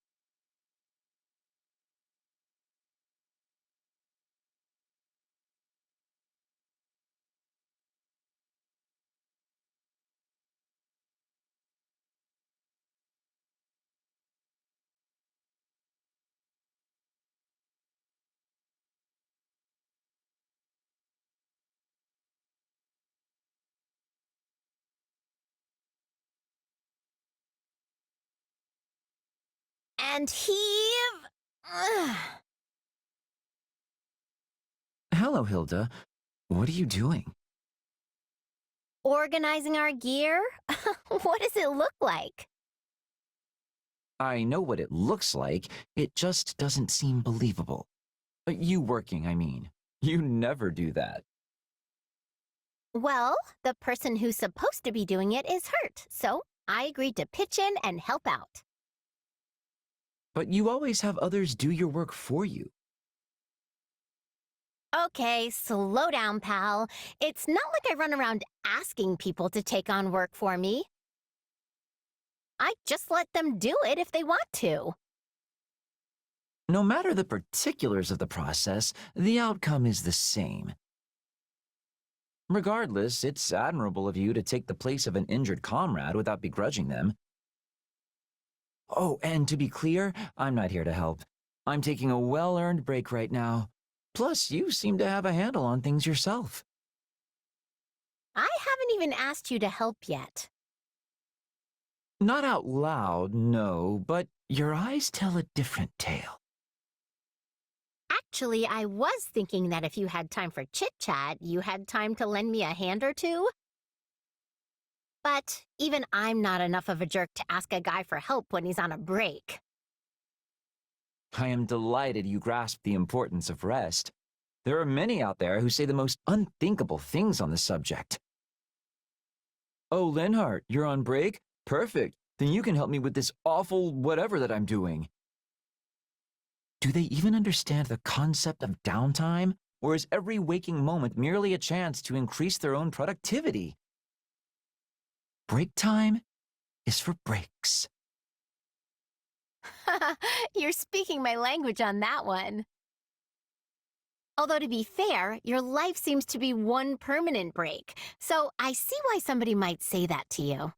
and heave. Ugh. Hello, Hilda. What are you doing? Organizing our gear? What does it look like? I know what it looks like. It just doesn't seem believable. You working, I mean. You never do that. Well, the person who's supposed to be doing it is hurt, so I agreed to pitch in and help out. But you always have others do your work for you. Okay, slow down, pal. It's not like I run around asking people to take on work for me. I just let them do it if they want to. No matter the particulars of the process, the outcome is the same. Regardless, it's admirable of you to take the place of an injured comrade without begrudging them. Oh, and to be clear, I'm not here to help. I'm taking a well-earned break right now. Plus, you seem to have a handle on things yourself. I haven't even asked you to help yet. Not out loud, no, but your eyes tell a different tale. Actually, I was thinking that if you had time for chit-chat, you had time to lend me a hand or two. But even I'm not enough of a jerk to ask a guy for help when he's on a break. I am delighted you grasp the importance of rest. There are many out there who say the most unthinkable things on the subject. Oh, Linhardt, you're on break? Perfect. Then you can help me with this awful whatever that I'm doing. Do they even understand the concept of downtime? Or is every waking moment merely a chance to increase their own productivity? Break time is for breaks. You're speaking my language on that one. Although to be fair, your life seems to be one permanent break, so I see why somebody might say that to you.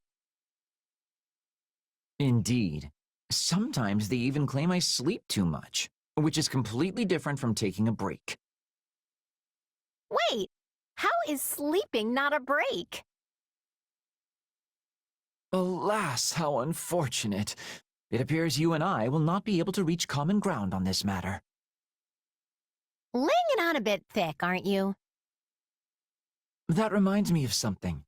Indeed. Sometimes they even claim I sleep too much, which is completely different from taking a break. Wait, how is sleeping not a break? Alas, how unfortunate. It appears you and I will not be able to reach common ground on this matter. Laying it on a bit thick, aren't you? That reminds me of something.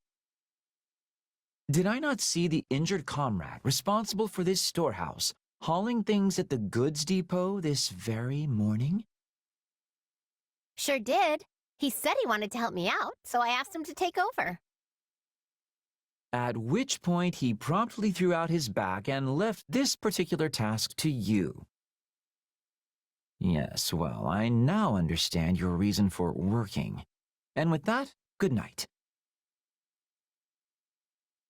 Did I not see the injured comrade responsible for this storehouse hauling things at the goods depot this very morning? Sure did. He said he wanted to help me out, so I asked him to take over. At which point he promptly threw out his back and left this particular task to you. Yes, well, I now understand your reason for working. And with that, good night.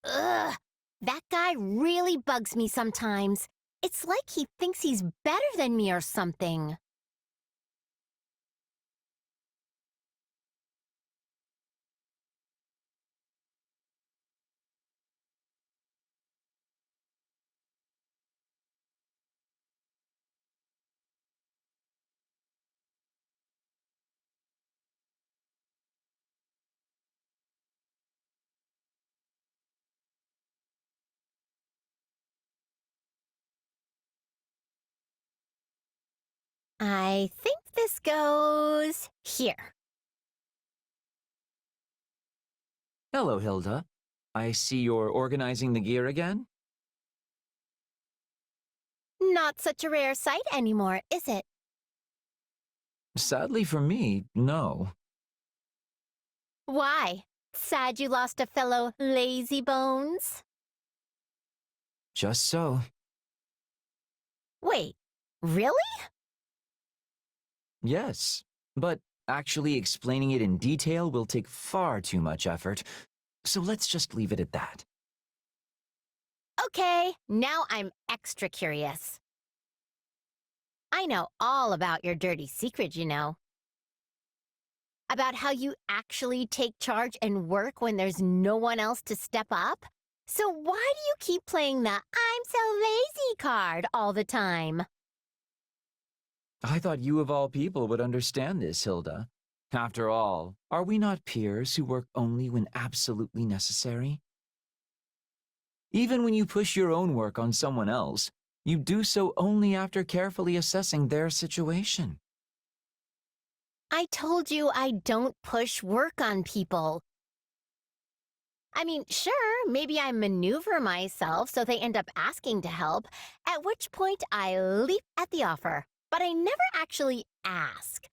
Ugh, that guy really bugs me sometimes. It's like he thinks he's better than me or something. I think this goes here. Hello, Hilda. I see you're organizing the gear again? Not such a rare sight anymore, is it? Sadly for me, no. Why? Sad you lost a fellow lazy bones? Just so. Wait, really? Yes, but actually explaining it in detail will take far too much effort, so let's just leave it at that. Okay, now I'm extra curious. I know all about your dirty secret, you know. About how you actually take charge and work when there's no one else to step up. So why do you keep playing the "I'm so lazy" card all the time? I thought you of all people would understand this, Hilda. After all, are we not peers who work only when absolutely necessary? Even when you push your own work on someone else, You do so only after carefully assessing their situation. I told you I don't push work on people. I mean, sure, maybe I maneuver myself so they end up asking to help, at which point I leap at the offer, but I never actually ask.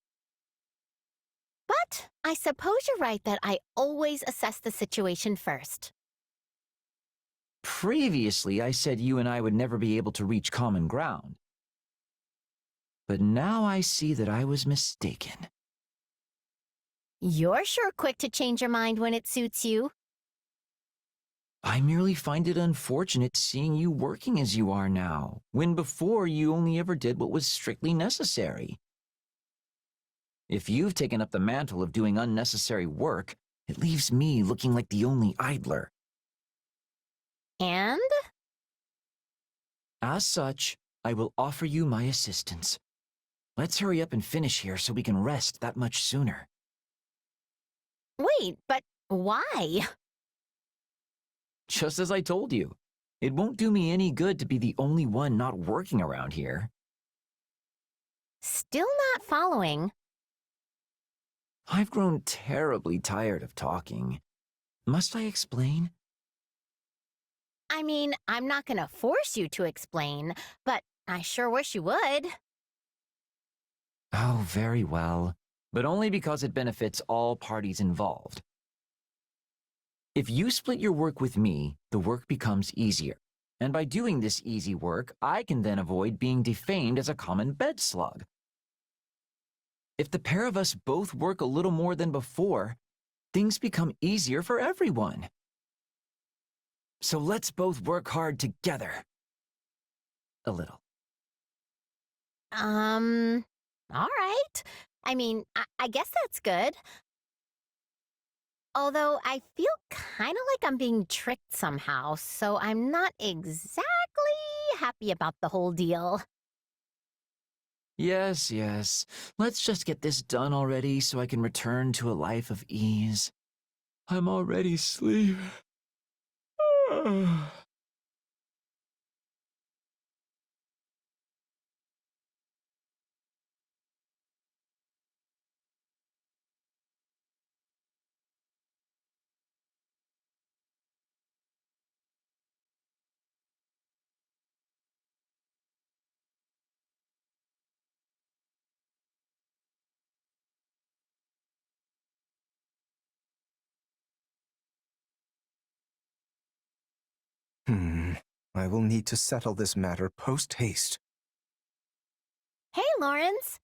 But I suppose you're right that I always assess the situation first. Previously, I said you and I would never be able to reach common ground. But now I see that I was mistaken. You're sure quick to change your mind when it suits you. I merely find it unfortunate seeing you working as you are now, when before you only ever did what was strictly necessary. If you've taken up the mantle of doing unnecessary work, it leaves me looking like the only idler. And? As such, I will offer you my assistance. Let's hurry up and finish here so we can rest that much sooner. Wait, but why? Just as I told you, it won't do me any good to be the only one not working around here. Still not following. I've grown terribly tired of talking. Must I explain? I mean, I'm not gonna force you to explain, but I sure wish you would. Oh, very well, but only because it benefits all parties involved. If you split your work with me, the work becomes easier. And by doing this easy work, I can then avoid being defamed as a common bed slug. If the pair of us both work a little more than before, things become easier for everyone. So let's both work hard together. A little. All right. I mean, I guess that's good. Although I feel kind of like I'm being tricked somehow, so I'm not exactly happy about the whole deal. Yes, yes. Let's just get this done already so I can return to a life of ease. I'm already sleeping. I will need to settle this matter post-haste. Hey, Lorenz.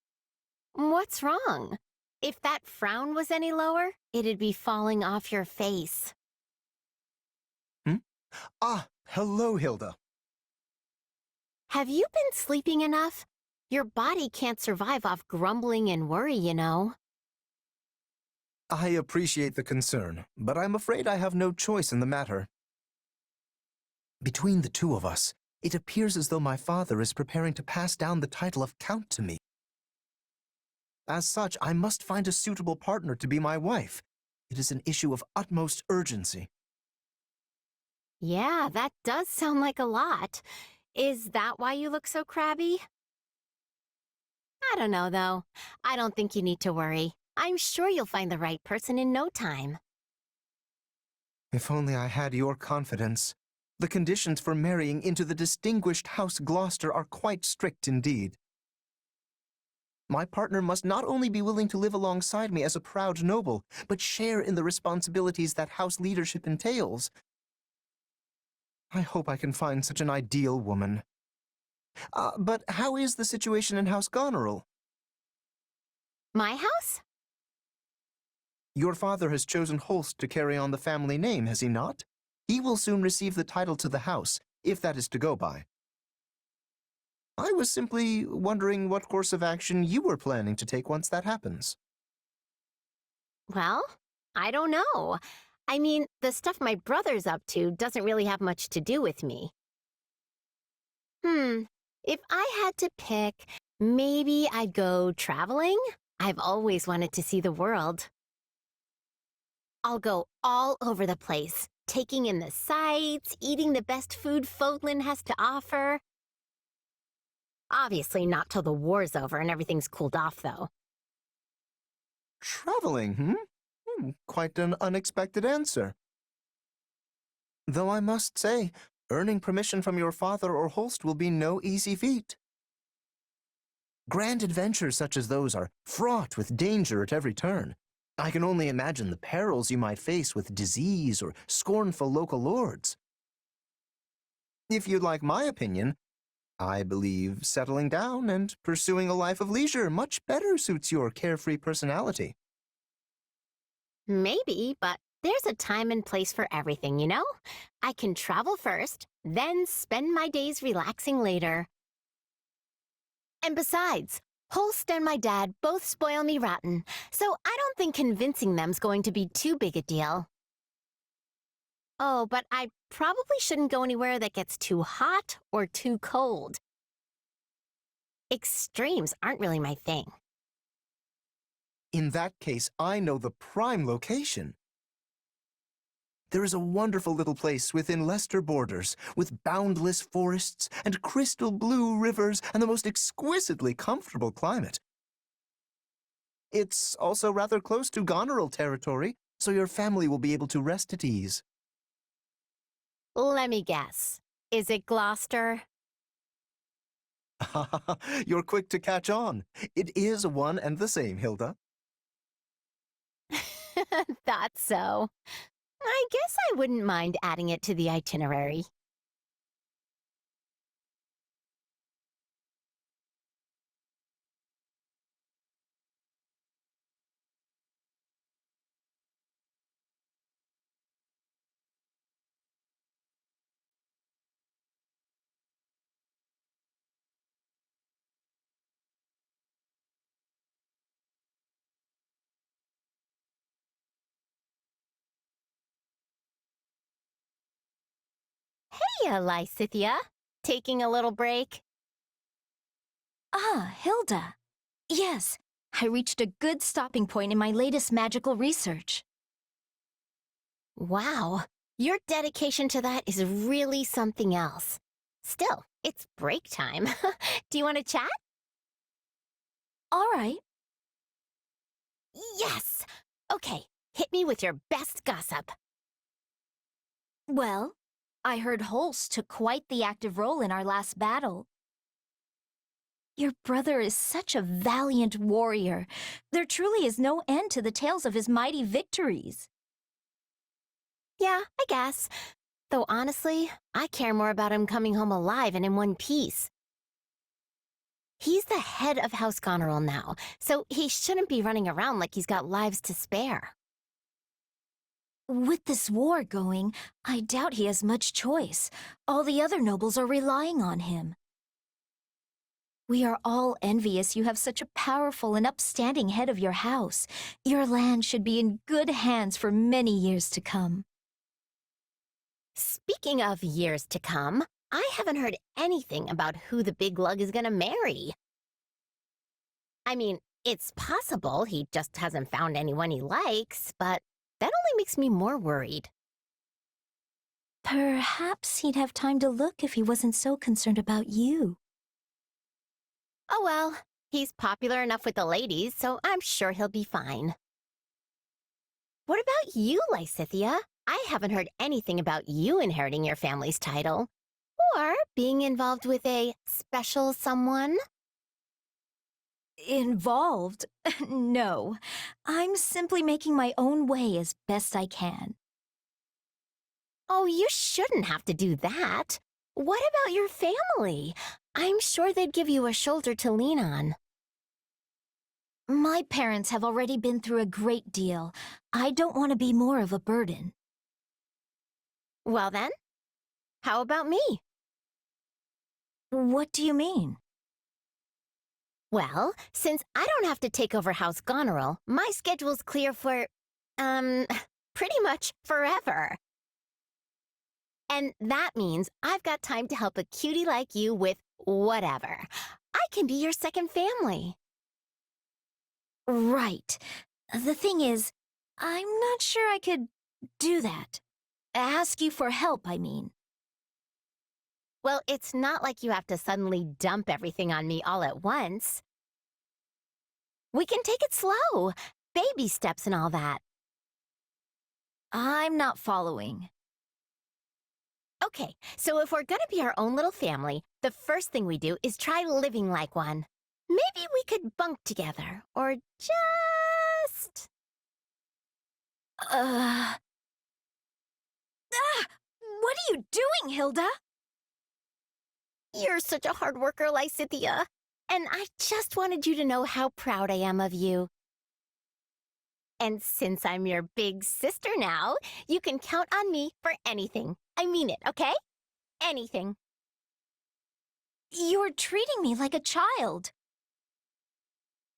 What's wrong? If that frown was any lower, it'd be falling off your face. Ah, hello, Hilda. Have you been sleeping enough? Your body can't survive off grumbling and worry, you know. I appreciate the concern, but I'm afraid I have no choice in the matter. Between the two of us, it appears as though my father is preparing to pass down the title of Count to me. As such, I must find a suitable partner to be my wife. It is an issue of utmost urgency. Yeah, that does sound like a lot. Is that why you look so crabby? I don't know, though. I don't think you need to worry. I'm sure you'll find the right person in no time. If only I had your confidence. The conditions for marrying into the distinguished House Gloucester are quite strict indeed. My partner must not only be willing to live alongside me as a proud noble, but share in the responsibilities that house leadership entails. I hope I can find such an ideal woman. But how is the situation in House Goneril? My house? Your father has chosen Holst to carry on the family name, has he not? He will soon receive the title to the house, if that is to go by. I was simply wondering what course of action you were planning to take once that happens. Well, I don't know. I mean, the stuff my brother's up to doesn't really have much to do with me. If I had to pick, maybe I'd go traveling? I've always wanted to see the world. I'll go all over the place, taking in the sights, eating the best food Fodlan has to offer. Obviously not till the war's over and everything's cooled off, though. Traveling, quite an unexpected answer. Though I must say, earning permission from your father or Holst will be no easy feat. Grand adventures such as those are fraught with danger at every turn. I can only imagine the perils you might face with disease or scornful local lords. If you'd like my opinion, I believe settling down and pursuing a life of leisure much better suits your carefree personality. Maybe, but there's a time and place for everything, you know? I can travel first, then spend my days relaxing later. And besides, Holst and my dad both spoil me rotten, so I don't think convincing them's going to be too big a deal. Oh, but I probably shouldn't go anywhere that gets too hot or too cold. Extremes aren't really my thing. In that case, I know the prime location. There is a wonderful little place within Leicester borders, with boundless forests and crystal blue rivers and the most exquisitely comfortable climate. It's also rather close to Goneril territory, so your family will be able to rest at ease. Let me guess. Is it Gloucester? You're quick to catch on. It is one and the same, Hilda. Thought so. I guess I wouldn't mind adding it to the itinerary. Hey, Lysithea. Taking a little break? Ah, Hilda. Yes, I reached a good stopping point in my latest magical research. Wow, your dedication to that is really something else. Still, it's break time. Do you want to chat? All right. Yes! Okay, hit me with your best gossip. Well, I heard Holst took quite the active role in our last battle. Your brother is such a valiant warrior. There truly is no end to the tales of his mighty victories. Yeah, I guess. Though honestly, I care more about him coming home alive and in one piece. He's the head of House Goneril now, so he shouldn't be running around like he's got lives to spare. With this war going, I doubt he has much choice. All the other nobles are relying on him. We are all envious you have such a powerful and upstanding head of your house. Your land should be in good hands for many years to come. Speaking of years to come, I haven't heard anything about who the big lug is gonna marry. I mean, it's possible he just hasn't found anyone he likes, but that only makes me more worried. Perhaps he'd have time to look if he wasn't so concerned about you. Oh well, he's popular enough with the ladies, so I'm sure he'll be fine. What about you, Lysithea? I haven't heard anything about you inheriting your family's title. Or being involved with a special someone? Involved? No. I'm simply making my own way as best I can. Oh, you shouldn't have to do that. What about your family? I'm sure they'd give you a shoulder to lean on. My parents have already been through a great deal. I don't want to be more of a burden. Well then, how about me? What do you mean? Well, since I don't have to take over House Goneril, my schedule's clear for, pretty much forever. And that means I've got time to help a cutie like you with whatever. I can be your second family. Right. The thing is, I'm not sure I could do that. Ask you for help, I mean. Well, it's not like you have to suddenly dump everything on me all at once. We can take it slow. Baby steps and all that. I'm not following. Okay, so if we're gonna be our own little family, the first thing we do is try living like one. Maybe we could bunk together, or just... Ah! What are you doing, Hilda? You're such a hard worker, Lysithea. And I just wanted you to know how proud I am of you. And since I'm your big sister now, you can count on me for anything. I mean it, okay? Anything. You're treating me like a child.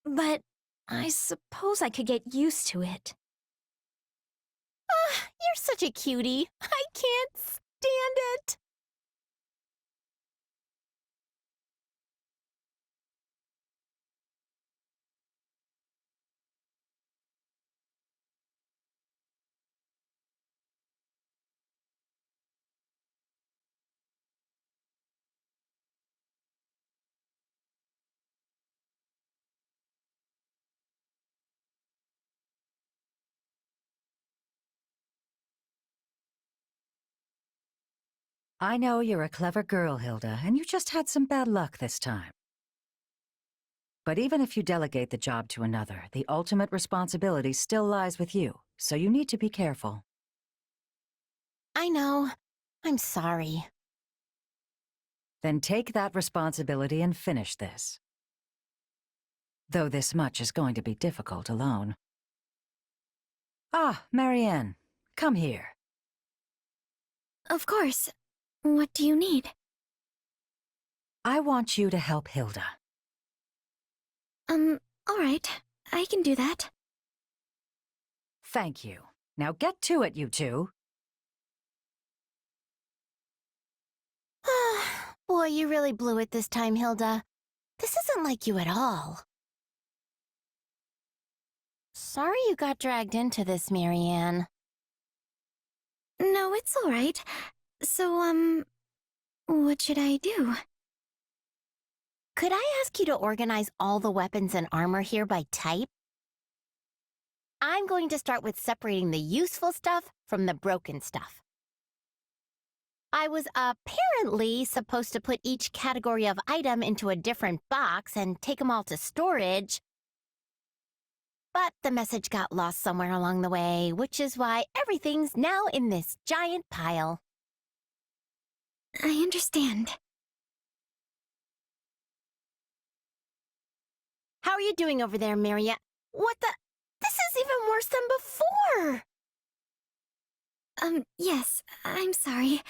But I suppose I could get used to it. Ah, you're such a cutie. I can't stand it. I know you're a clever girl, Hilda, and you just had some bad luck this time. But even if you delegate the job to another, the ultimate responsibility still lies with you, so you need to be careful. I know. I'm sorry. Then take that responsibility and finish this. Though this much is going to be difficult alone. Ah, Marianne, come here. Of course. What do you need? I want you to help Hilda. All right. I can do that. Thank you. Now get to it, you two. Boy, you really blew it this time, Hilda. This isn't like you at all. Sorry you got dragged into this, Marianne. No, it's all right. So, what should I do? Could I ask you to organize all the weapons and armor here by type? I'm going to start with separating the useful stuff from the broken stuff. I was apparently supposed to put each category of item into a different box and take them all to storage. But the message got lost somewhere along the way, which is why everything's now in this giant pile. I understand. How are you doing over there, Marianne? What the? This is even worse than before! Yes, I'm sorry.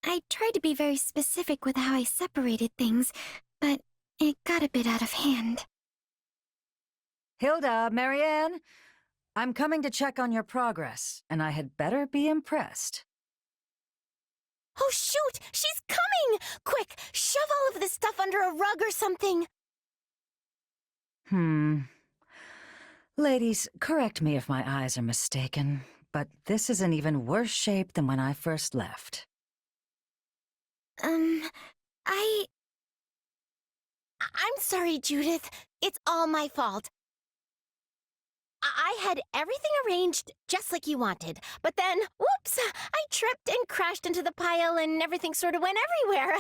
I tried to be very specific with how I separated things, but it got a bit out of hand. Hilda, Marianne, I'm coming to check on your progress, and I had better be impressed. Oh, shoot! She's coming! Quick, shove all of this stuff under a rug or something! Ladies, correct me if my eyes are mistaken, but this is in even worse shape than when I first left. I'm sorry, Judith. It's all my fault. I had everything arranged just like you wanted, but then, whoops, I tripped and crashed into the pile and everything sort of went everywhere.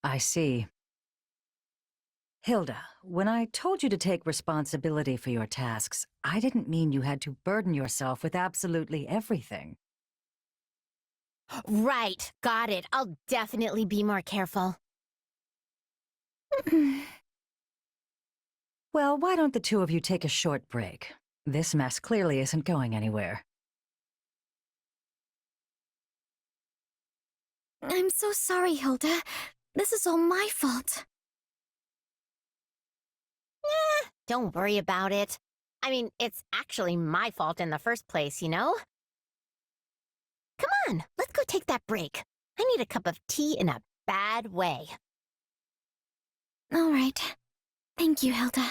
I see. Hilda, when I told you to take responsibility for your tasks, I didn't mean you had to burden yourself with absolutely everything. Right, got it. I'll definitely be more careful. Well, why don't the two of you take a short break? This mess clearly isn't going anywhere. I'm so sorry, Hilda. This is all my fault. Don't worry about it. I mean, it's actually my fault in the first place, you know? Come on, let's go take that break. I need a cup of tea in a bad way. All right. Thank you, Hilda.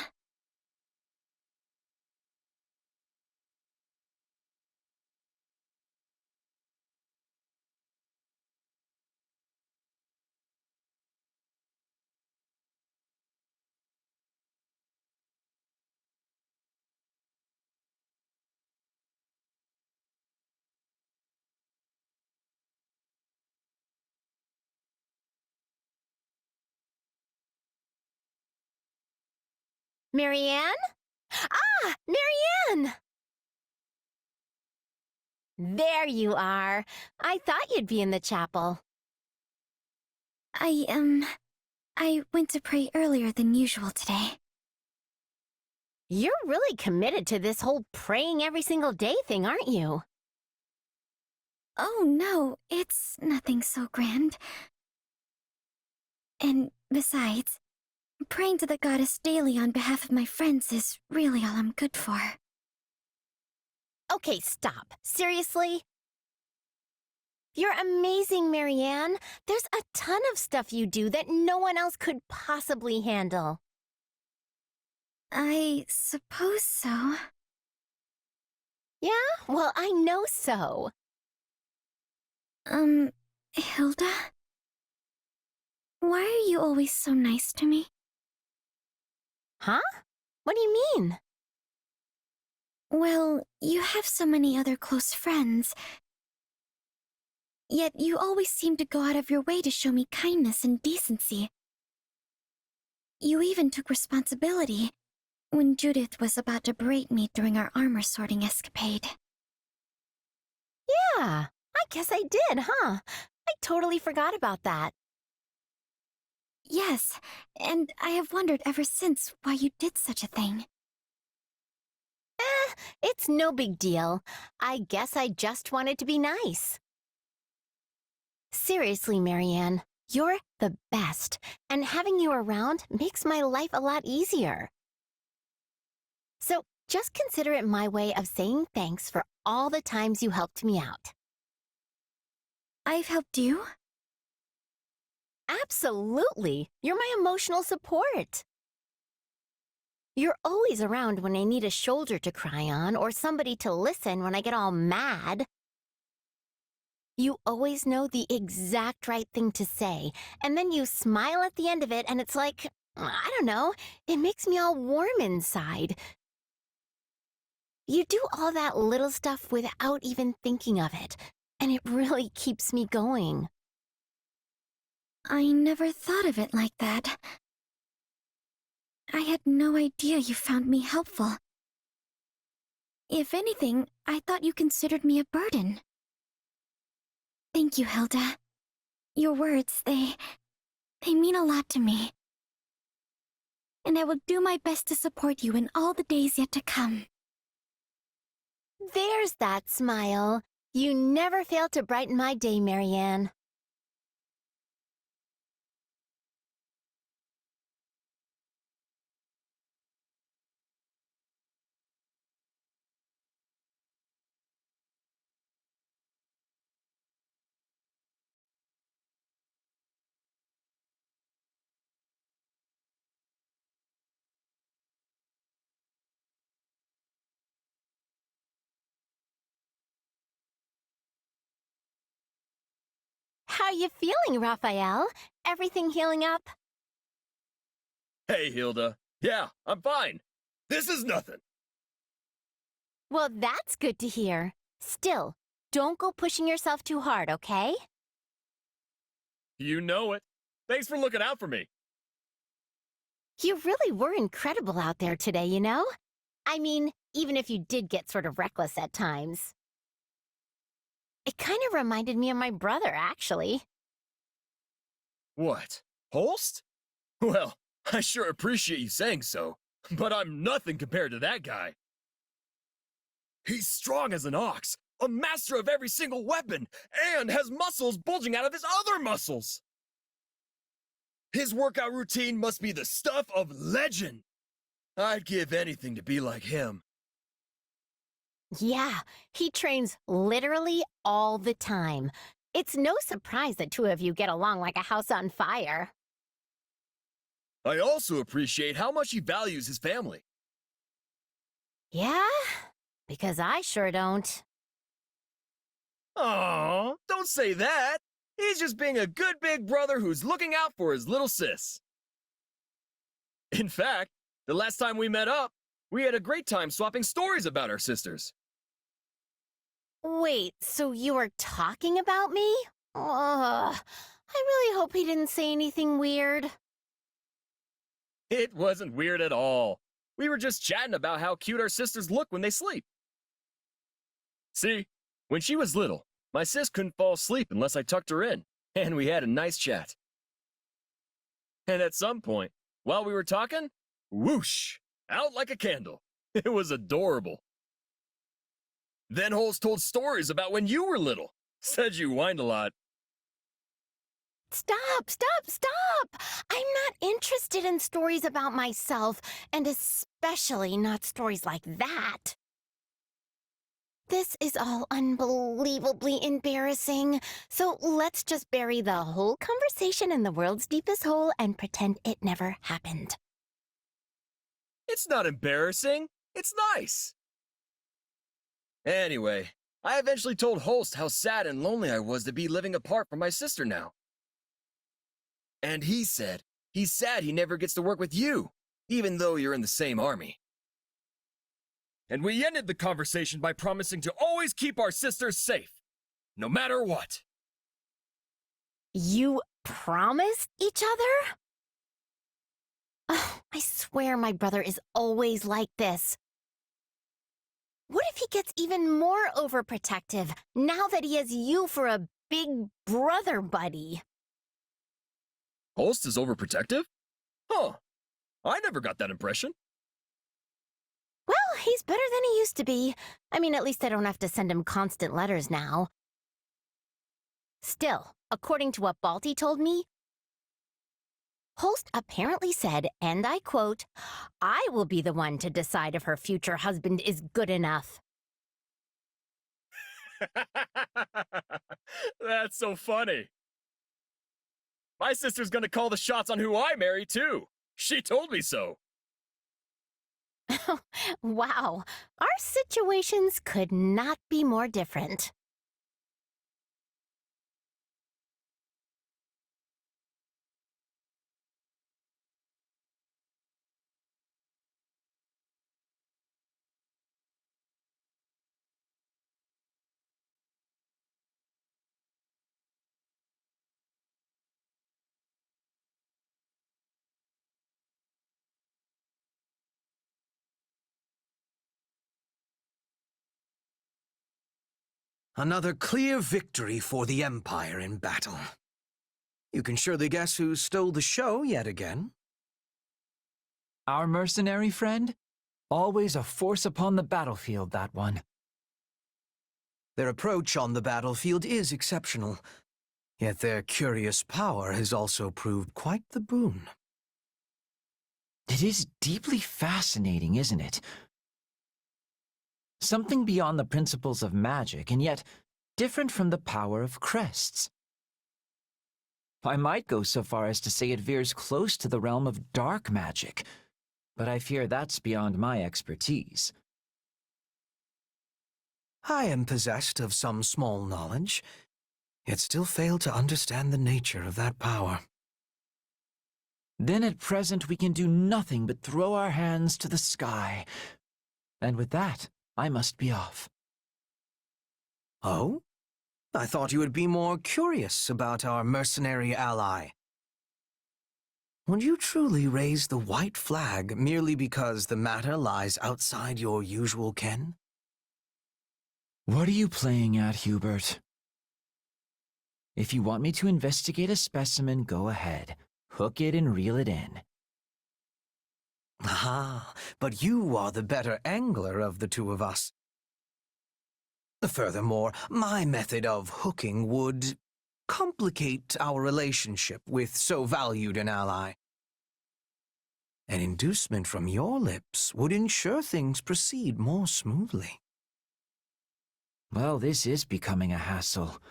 Marianne? Ah, Marianne! There you are. I thought you'd be in the chapel. I went to pray earlier than usual today. You're really committed to this whole praying every single day thing, aren't you? Oh, no, it's nothing so grand. And besides, praying to the goddess daily on behalf of my friends is really all I'm good for. Okay, stop. Seriously? You're amazing, Marianne. There's a ton of stuff you do that no one else could possibly handle. I suppose so. Yeah? Well, I know so. Hilda? Why are you always so nice to me? Huh? What do you mean? Well, you have so many other close friends. Yet you always seem to go out of your way to show me kindness and decency. You even took responsibility when Judith was about to berate me during our armor sorting escapade. Yeah, I guess I did, huh? I totally forgot about that. Yes, and I have wondered ever since why you did such a thing. It's no big deal. I guess I just wanted to be nice. Seriously, Marianne, you're the best, and having you around makes my life a lot easier. So just consider it my way of saying thanks for all the times you helped me out. I've helped you? Absolutely. You're my emotional support. You're always around when I need a shoulder to cry on or somebody to listen when I get all mad. You always know the exact right thing to say, and then you smile at the end of it, and it's like, I don't know, it makes me all warm inside. You do all that little stuff without even thinking of it, and it really keeps me going. I never thought of it like that. I had no idea you found me helpful. If anything, I thought you considered me a burden. Thank you, Hilda. Your words, they mean a lot to me. And I will do my best to support you in all the days yet to come. There's that smile. You never fail to brighten my day, Marianne. How you feeling, Raphael? Everything healing up? Hey, Hilda. Yeah, I'm fine. This is nothing. Well, that's good to hear. Still, don't go pushing yourself too hard, okay? You know it. Thanks for looking out for me. You really were incredible out there today, you know? I mean, even if you did get sort of reckless at times. It kind of reminded me of my brother, actually. What? Holst? Well, I sure appreciate you saying so, but I'm nothing compared to that guy. He's strong as an ox, a master of every single weapon, and has muscles bulging out of his other muscles. His workout routine must be the stuff of legend. I'd give anything to be like him. Yeah, he trains literally all the time. It's no surprise the two of you get along like a house on fire. I also appreciate how much he values his family. Yeah? Because I sure don't. Aw, don't say that. He's just being a good big brother who's looking out for his little sis. In fact, the last time we met up, we had a great time swapping stories about our sisters. Wait, so you were talking about me? Ugh, I really hope he didn't say anything weird. It wasn't weird at all. We were just chatting about how cute our sisters look when they sleep. See, when she was little, my sis couldn't fall asleep unless I tucked her in, and we had a nice chat. And at some point, while we were talking, whoosh, out like a candle. It was adorable. Then Holst told stories about when you were little. Said you whined a lot. Stop, stop, stop! I'm not interested in stories about myself, and especially not stories like that. This is all unbelievably embarrassing, so let's just bury the whole conversation in the world's deepest hole and pretend it never happened. It's not embarrassing. It's nice. Anyway, I eventually told Holst how sad and lonely I was to be living apart from my sister now. And he said he's sad he never gets to work with you, even though you're in the same army. And we ended the conversation by promising to always keep our sisters safe, no matter what. You promised each other? Oh, I swear my brother is always like this. What if he gets even more overprotective now that he has you for a big brother buddy? Holst is overprotective? Huh. I never got that impression. Well, he's better than he used to be. I mean, at least I don't have to send him constant letters now. Still, according to what Balti told me, Holst apparently said, and I quote, "I will be the one to decide if her future husband is good enough." That's so funny. My sister's gonna call the shots on who I marry, too. She told me so. Wow, our situations could not be more different. Another clear victory for the Empire in battle. You can surely guess who stole the show yet again. Our mercenary friend? Always a force upon the battlefield, that one. Their approach on the battlefield is exceptional, yet their curious power has also proved quite the boon. It is deeply fascinating, isn't it? Something beyond the principles of magic, and yet different from the power of crests. I might go so far as to say it veers close to the realm of dark magic, but I fear that's beyond my expertise. I am possessed of some small knowledge, yet still fail to understand the nature of that power. Then at present we can do nothing but throw our hands to the sky. And with that, I must be off. Oh? I thought you would be more curious about our mercenary ally. Would you truly raise the white flag merely because the matter lies outside your usual ken? What are you playing at, Hubert? If you want me to investigate a specimen, go ahead. Hook it and reel it in. Ah, but you are the better angler of the two of us. Furthermore, my method of hooking would complicate our relationship with so valued an ally. An inducement from your lips would ensure things proceed more smoothly. Well, this is becoming a hassle.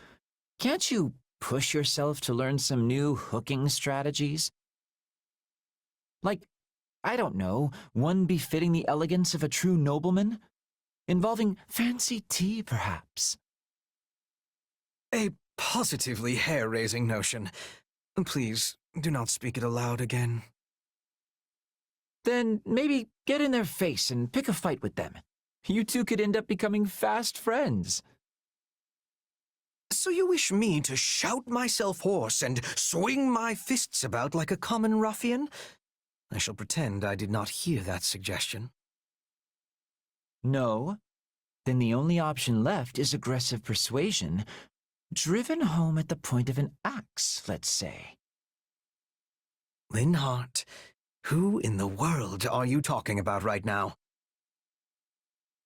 Can't you push yourself to learn some new hooking strategies? Like, I don't know, one befitting the elegance of a true nobleman? Involving fancy tea, perhaps? A positively hair-raising notion. Please, do not speak it aloud again. Then maybe get in their face and pick a fight with them. You two could end up becoming fast friends. So you wish me to shout myself hoarse and swing my fists about like a common ruffian? I shall pretend I did not hear that suggestion. No? Then the only option left is aggressive persuasion, driven home at the point of an axe, let's say. Linhardt, who in the world are you talking about right now?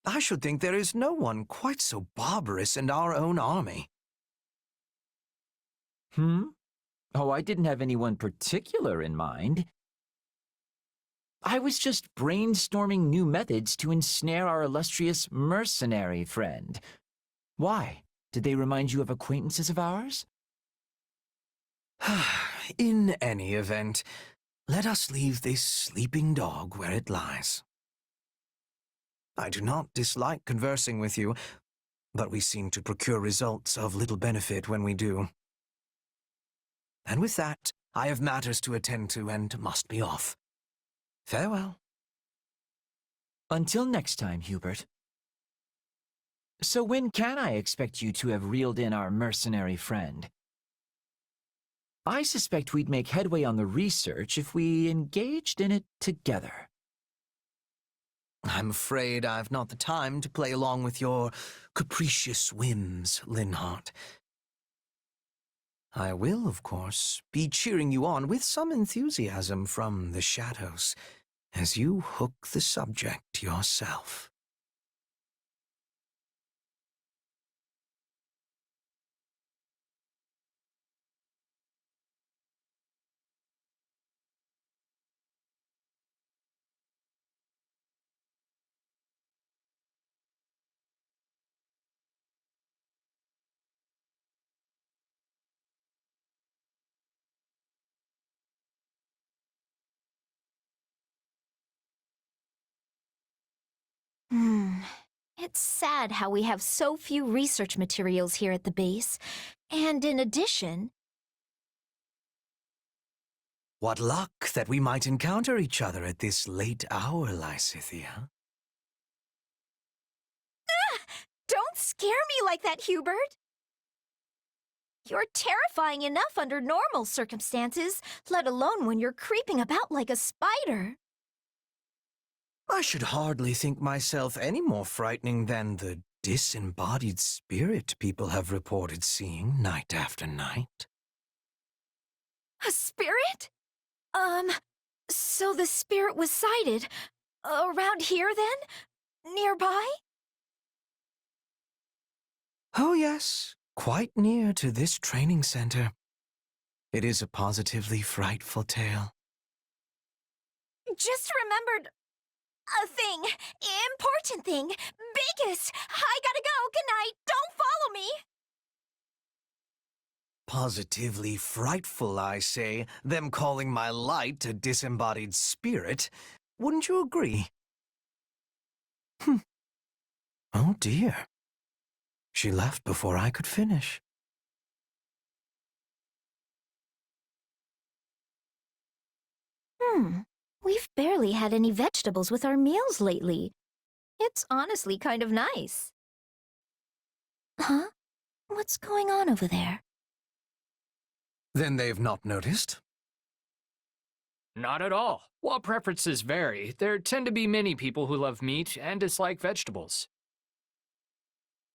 I should think there is no one quite so barbarous in our own army. Oh, I didn't have anyone particular in mind. I was just brainstorming new methods to ensnare our illustrious mercenary friend. Why? Did they remind you of acquaintances of ours? In any event, let us leave this sleeping dog where it lies. I do not dislike conversing with you, but we seem to procure results of little benefit when we do. And with that, I have matters to attend to and must be off. Farewell. Until next time, Hubert. So when can I expect you to have reeled in our mercenary friend? I suspect we'd make headway on the research if we engaged in it together. I'm afraid I've not the time to play along with your capricious whims, Linhardt. I will, of course, be cheering you on with some enthusiasm from the shadows as you hook the subject yourself. It's sad how we have so few research materials here at the base. And in addition... What luck that we might encounter each other at this late hour, Lysithea. Don't scare me like that, Hubert! You're terrifying enough under normal circumstances, let alone when you're creeping about like a spider. I should hardly think myself any more frightening than the disembodied spirit people have reported seeing night after night. A spirit? So the spirit was sighted around here then? Nearby? Oh yes, quite near to this training center. It is a positively frightful tale. Just remembered a thing. Important thing. Biggest. I gotta go. Good night. Don't follow me. Positively frightful, I say, them calling my light a disembodied spirit. Wouldn't you agree? Oh dear. She left before I could finish. We've barely had any vegetables with our meals lately. It's honestly kind of nice. Huh? What's going on over there? Then they've not noticed? Not at all. While preferences vary, there tend to be many people who love meat and dislike vegetables.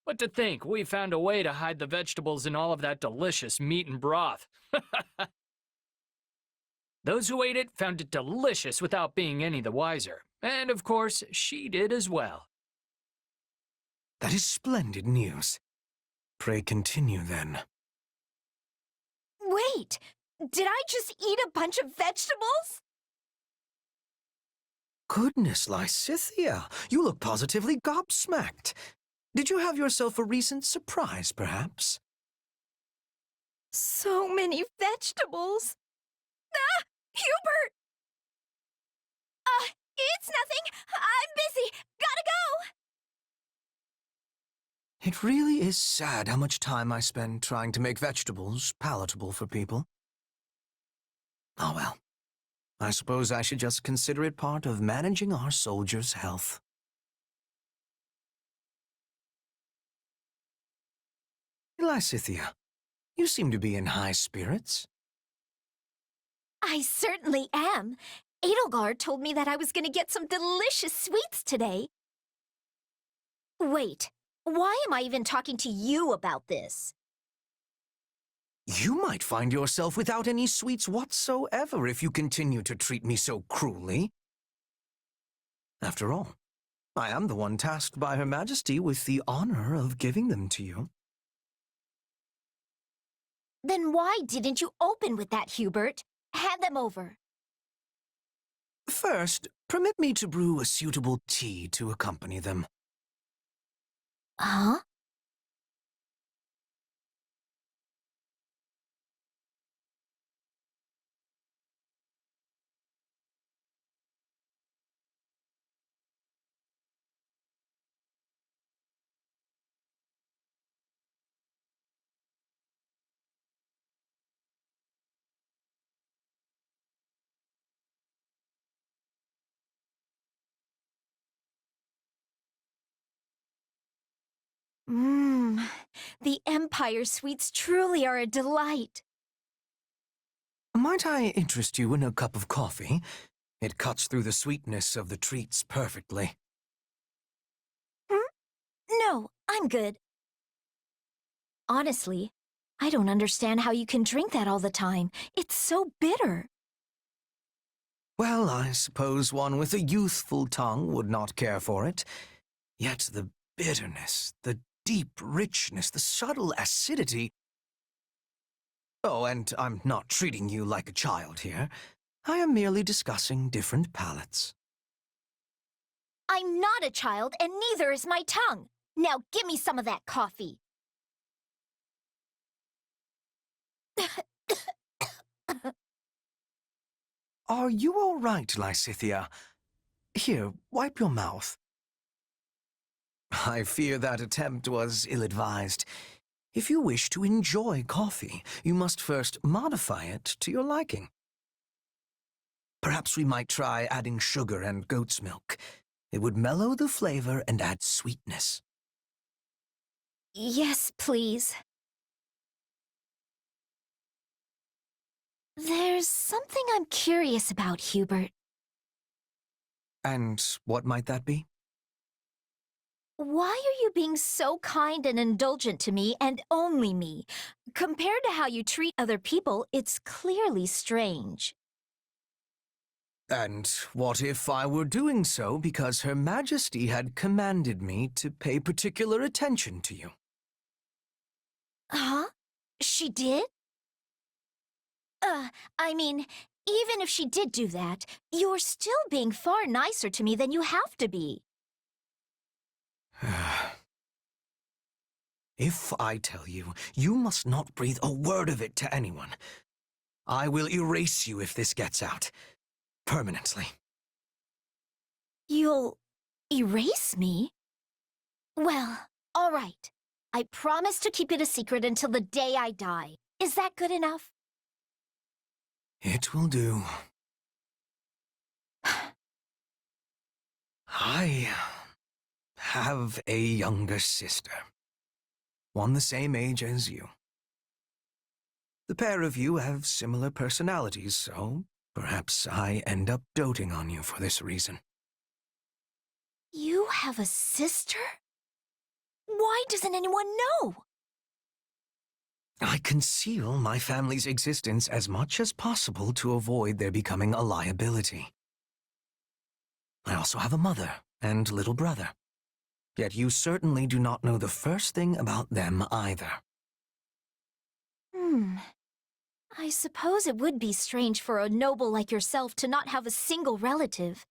But to think we found a way to hide the vegetables in all of that delicious meat and broth. Those who ate it found it delicious without being any the wiser. And of course, she did as well. That is splendid news. Pray continue then. Wait! Did I just eat a bunch of vegetables? Goodness, Lysithea, you look positively gobsmacked. Did you have yourself a recent surprise, perhaps? So many vegetables. Ah! Hubert! It's nothing. I'm busy. Gotta go! It really is sad how much time I spend trying to make vegetables palatable for people. Oh well. I suppose I should just consider it part of managing our soldiers' health. Lysithea, you seem to be in high spirits. I certainly am. Edelgard told me that I was gonna get some delicious sweets today. Wait, why am I even talking to you about this? You might find yourself without any sweets whatsoever if you continue to treat me so cruelly. After all, I am the one tasked by Her Majesty with the honor of giving them to you. Then why didn't you open with that, Hubert? Hand them over. First, permit me to brew a suitable tea to accompany them. Huh? Mmm, the Empire sweets truly are a delight. Might I interest you in a cup of coffee? It cuts through the sweetness of the treats perfectly. No, I'm good. Honestly, I don't understand how you can drink that all the time. It's so bitter. Well, I suppose one with a youthful tongue would not care for it. Yet the bitterness, the deep richness, the subtle acidity... Oh, and I'm not treating you like a child here. I am merely discussing different palates. I'm not a child, and neither is my tongue. Now give me some of that coffee. Are you all right, Lysithea? Here, wipe your mouth. I fear that attempt was ill-advised. If you wish to enjoy coffee, you must first modify it to your liking. Perhaps we might try adding sugar and goat's milk. It would mellow the flavor and add sweetness. Yes, please. There's something I'm curious about, Hubert. And what might that be? Why are you being so kind and indulgent to me and only me? Compared to how you treat other people, it's clearly strange. And what if I were doing so because Her Majesty had commanded me to pay particular attention to you? Huh? She did? I mean, even if she did do that, you're still being far nicer to me than you have to be. If I tell you, you must not breathe a word of it to anyone. I will erase you if this gets out. Permanently. You'll erase me? Well, all right. I promise to keep it a secret until the day I die. Is that good enough? It will do. I have a younger sister. One the same age as you. The pair of you have similar personalities, so perhaps I end up doting on you for this reason. You have a sister? Why doesn't anyone know? I conceal my family's existence as much as possible to avoid their becoming a liability. I also have a mother and little brother. Yet you certainly do not know the first thing about them either. I suppose it would be strange for a noble like yourself to not have a single relative.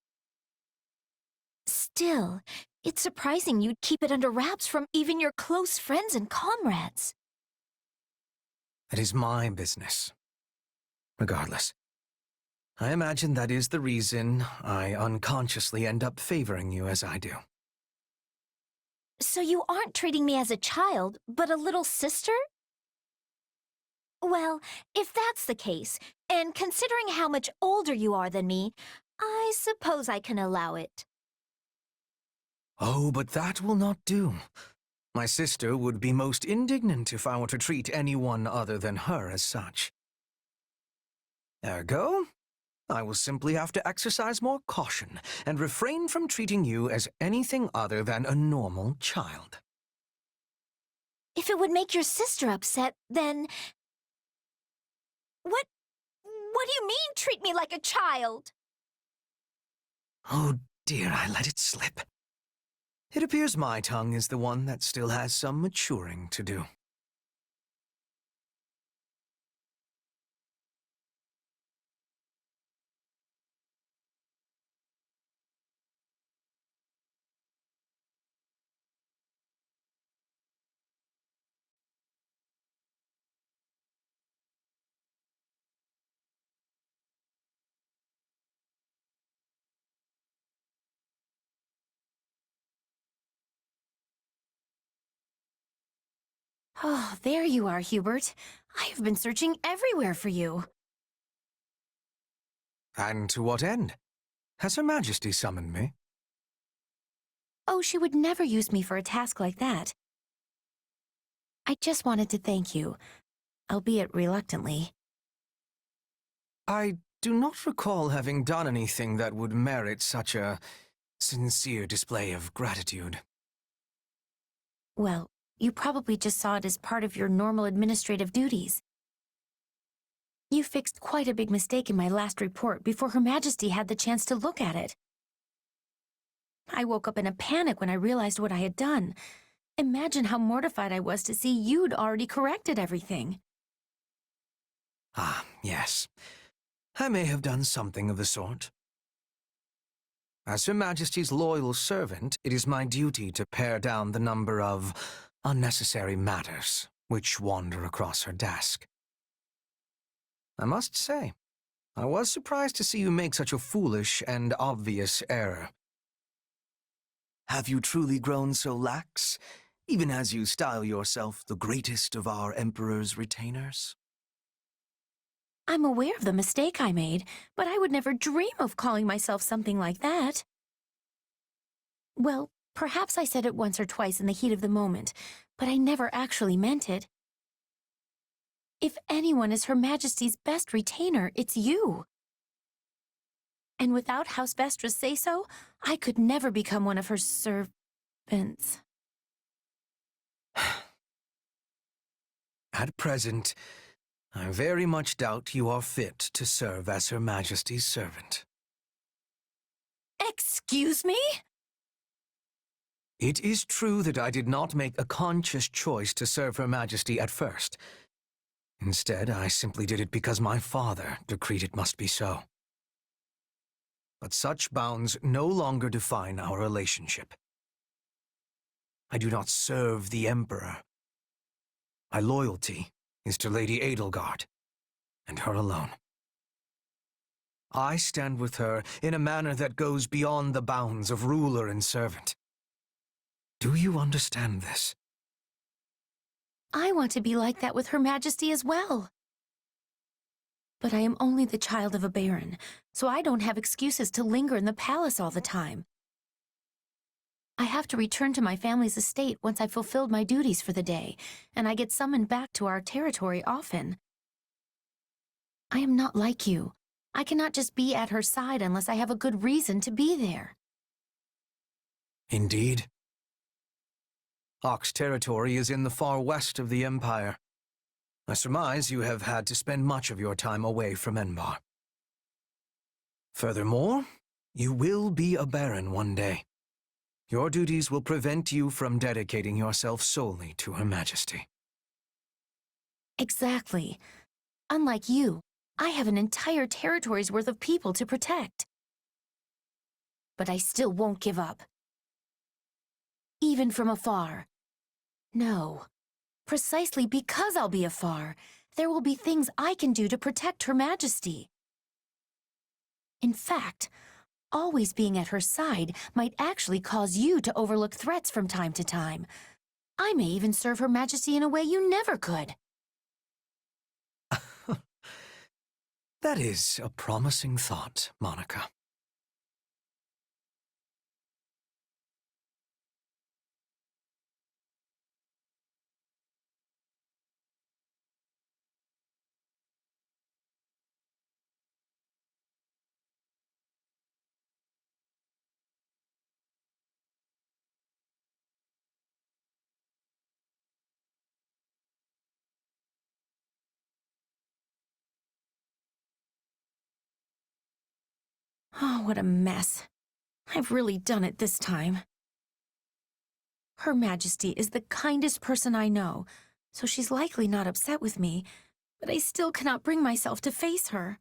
Still, it's surprising you'd keep it under wraps from even your close friends and comrades. It is my business. Regardless, I imagine that is the reason I unconsciously end up favoring you as I do. So you aren't treating me as a child, but a little sister? Well, if that's the case, and considering how much older you are than me, I suppose I can allow it. Oh, but that will not do. My sister would be most indignant if I were to treat anyone other than her as such. Ergo, I will simply have to exercise more caution and refrain from treating you as anything other than a normal child. If it would make your sister upset, then... What do you mean, treat me like a child? Oh dear, I let it slip. It appears my tongue is the one that still has some maturing to do. Oh, there you are, Hubert. I have been searching everywhere for you. And to what end? Has Her Majesty summoned me? Oh, she would never use me for a task like that. I just wanted to thank you, albeit reluctantly. I do not recall having done anything that would merit such a sincere display of gratitude. Well, you probably just saw it as part of your normal administrative duties. You fixed quite a big mistake in my last report before Her Majesty had the chance to look at it. I woke up in a panic when I realized what I had done. Imagine how mortified I was to see you'd already corrected everything. Ah, yes. I may have done something of the sort. As Her Majesty's loyal servant, it is my duty to pare down the number of unnecessary matters which wander across her desk. I must say, I was surprised to see you make such a foolish and obvious error. Have you truly grown so lax, even as you style yourself the greatest of our Emperor's retainers? I'm aware of the mistake I made, but I would never dream of calling myself something like that. Well, perhaps I said it once or twice in the heat of the moment, but I never actually meant it. If anyone is Her Majesty's best retainer, it's you. And without House Vestra's say-so, I could never become one of her servants. At present, I very much doubt you are fit to serve as Her Majesty's servant. Excuse me? It is true that I did not make a conscious choice to serve Her Majesty at first. Instead, I simply did it because my father decreed it must be so. But such bounds no longer define our relationship. I do not serve the Emperor. My loyalty is to Lady Edelgard, and her alone. I stand with her in a manner that goes beyond the bounds of ruler and servant. Do you understand this? I want to be like that with Her Majesty as well. But I am only the child of a baron, so I don't have excuses to linger in the palace all the time. I have to return to my family's estate once I've fulfilled my duties for the day, and I get summoned back to our territory often. I am not like you. I cannot just be at her side unless I have a good reason to be there. Indeed. Ox territory is in the far west of the Empire. I surmise you have had to spend much of your time away from Enbar. Furthermore, you will be a baron one day. Your duties will prevent you from dedicating yourself solely to Her Majesty. Exactly. Unlike you, I have an entire territory's worth of people to protect. But I still won't give up. Even from afar. No. Precisely because I'll be afar, there will be things I can do to protect Her Majesty. In fact, always being at her side might actually cause you to overlook threats from time to time. I may even serve Her Majesty in a way you never could. That is a promising thought, Monica. Oh, what a mess. I've really done it this time. Her Majesty is the kindest person I know, so she's likely not upset with me, but I still cannot bring myself to face her.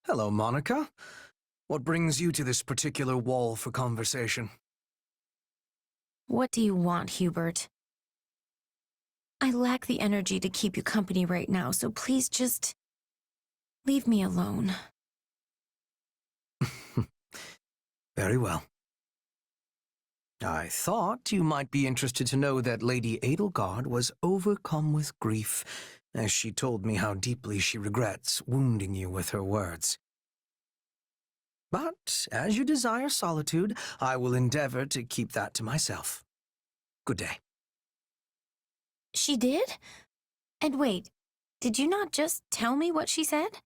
Hello, Monica. What brings you to this particular wall for conversation? What do you want, Hubert? I lack the energy to keep you company right now, so please just leave me alone. Very well. I thought you might be interested to know that Lady Edelgard was overcome with grief, as she told me how deeply she regrets wounding you with her words. But, as you desire solitude, I will endeavor to keep that to myself. Good day. She did? And wait, did you not just tell me what she said?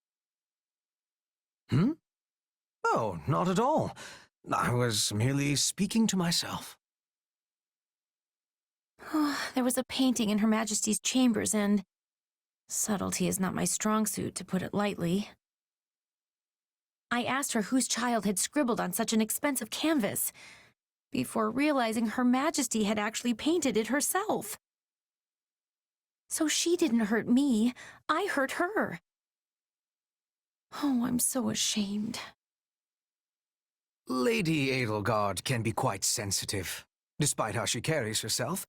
Oh, not at all. I was merely speaking to myself. There was a painting in Her Majesty's chambers, and subtlety is not my strong suit, to put it lightly. I asked her whose child had scribbled on such an expensive canvas, before realizing Her Majesty had actually painted it herself. So she didn't hurt me, I hurt her. Oh, I'm so ashamed. Lady Edelgard can be quite sensitive, despite how she carries herself.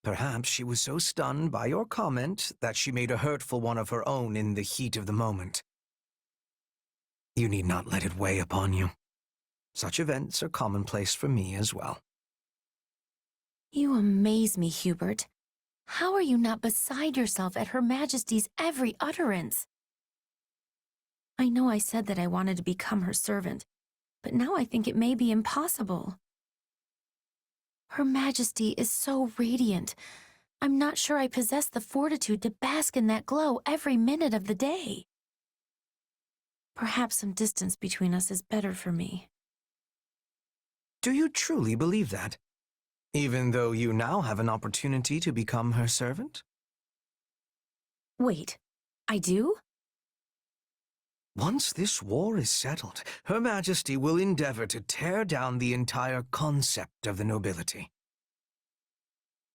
Perhaps she was so stunned by your comment that she made a hurtful one of her own in the heat of the moment. You need not let it weigh upon you. Such events are commonplace for me as well. You amaze me, Hubert. How are you not beside yourself at Her Majesty's every utterance? I know I said that I wanted to become her servant, but now I think it may be impossible. Her Majesty is so radiant. I'm not sure I possess the fortitude to bask in that glow every minute of the day. Perhaps some distance between us is better for me. Do you truly believe that? Even though you now have an opportunity to become her servant? Wait, I do? Once this war is settled, Her Majesty will endeavor to tear down the entire concept of the nobility.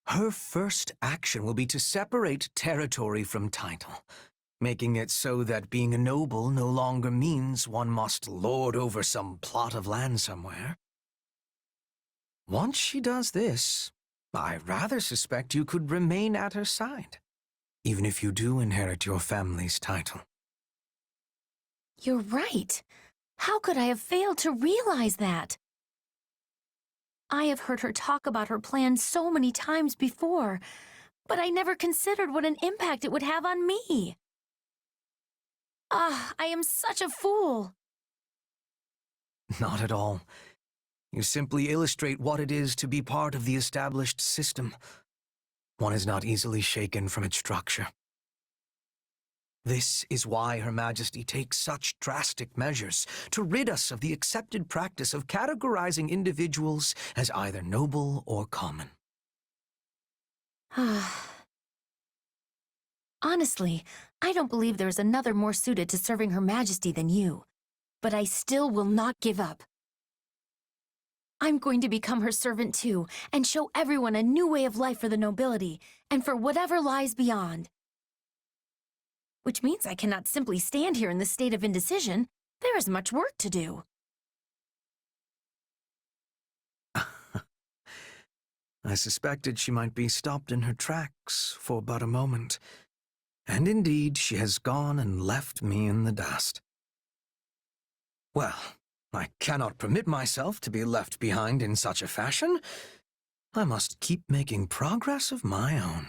Her first action will be to separate territory from title, making it so that being a noble no longer means one must lord over some plot of land somewhere. Once she does this, I rather suspect you could remain at her side, even if you do inherit your family's title. You're right. How could I have failed to realize that? I have heard her talk about her plan so many times before, but I never considered what an impact it would have on me. I am such a fool. Not at all. You simply illustrate what it is to be part of the established system. One is not easily shaken from its structure. This is why Her Majesty takes such drastic measures to rid us of the accepted practice of categorizing individuals as either noble or common. Honestly, I don't believe there is another more suited to serving Her Majesty than you, but I still will not give up. I'm going to become her servant too, and show everyone a new way of life for the nobility, and for whatever lies beyond. Which means I cannot simply stand here in this state of indecision. There is much work to do. I suspected she might be stopped in her tracks for but a moment. And indeed, she has gone and left me in the dust. Well, I cannot permit myself to be left behind in such a fashion. I must keep making progress of my own.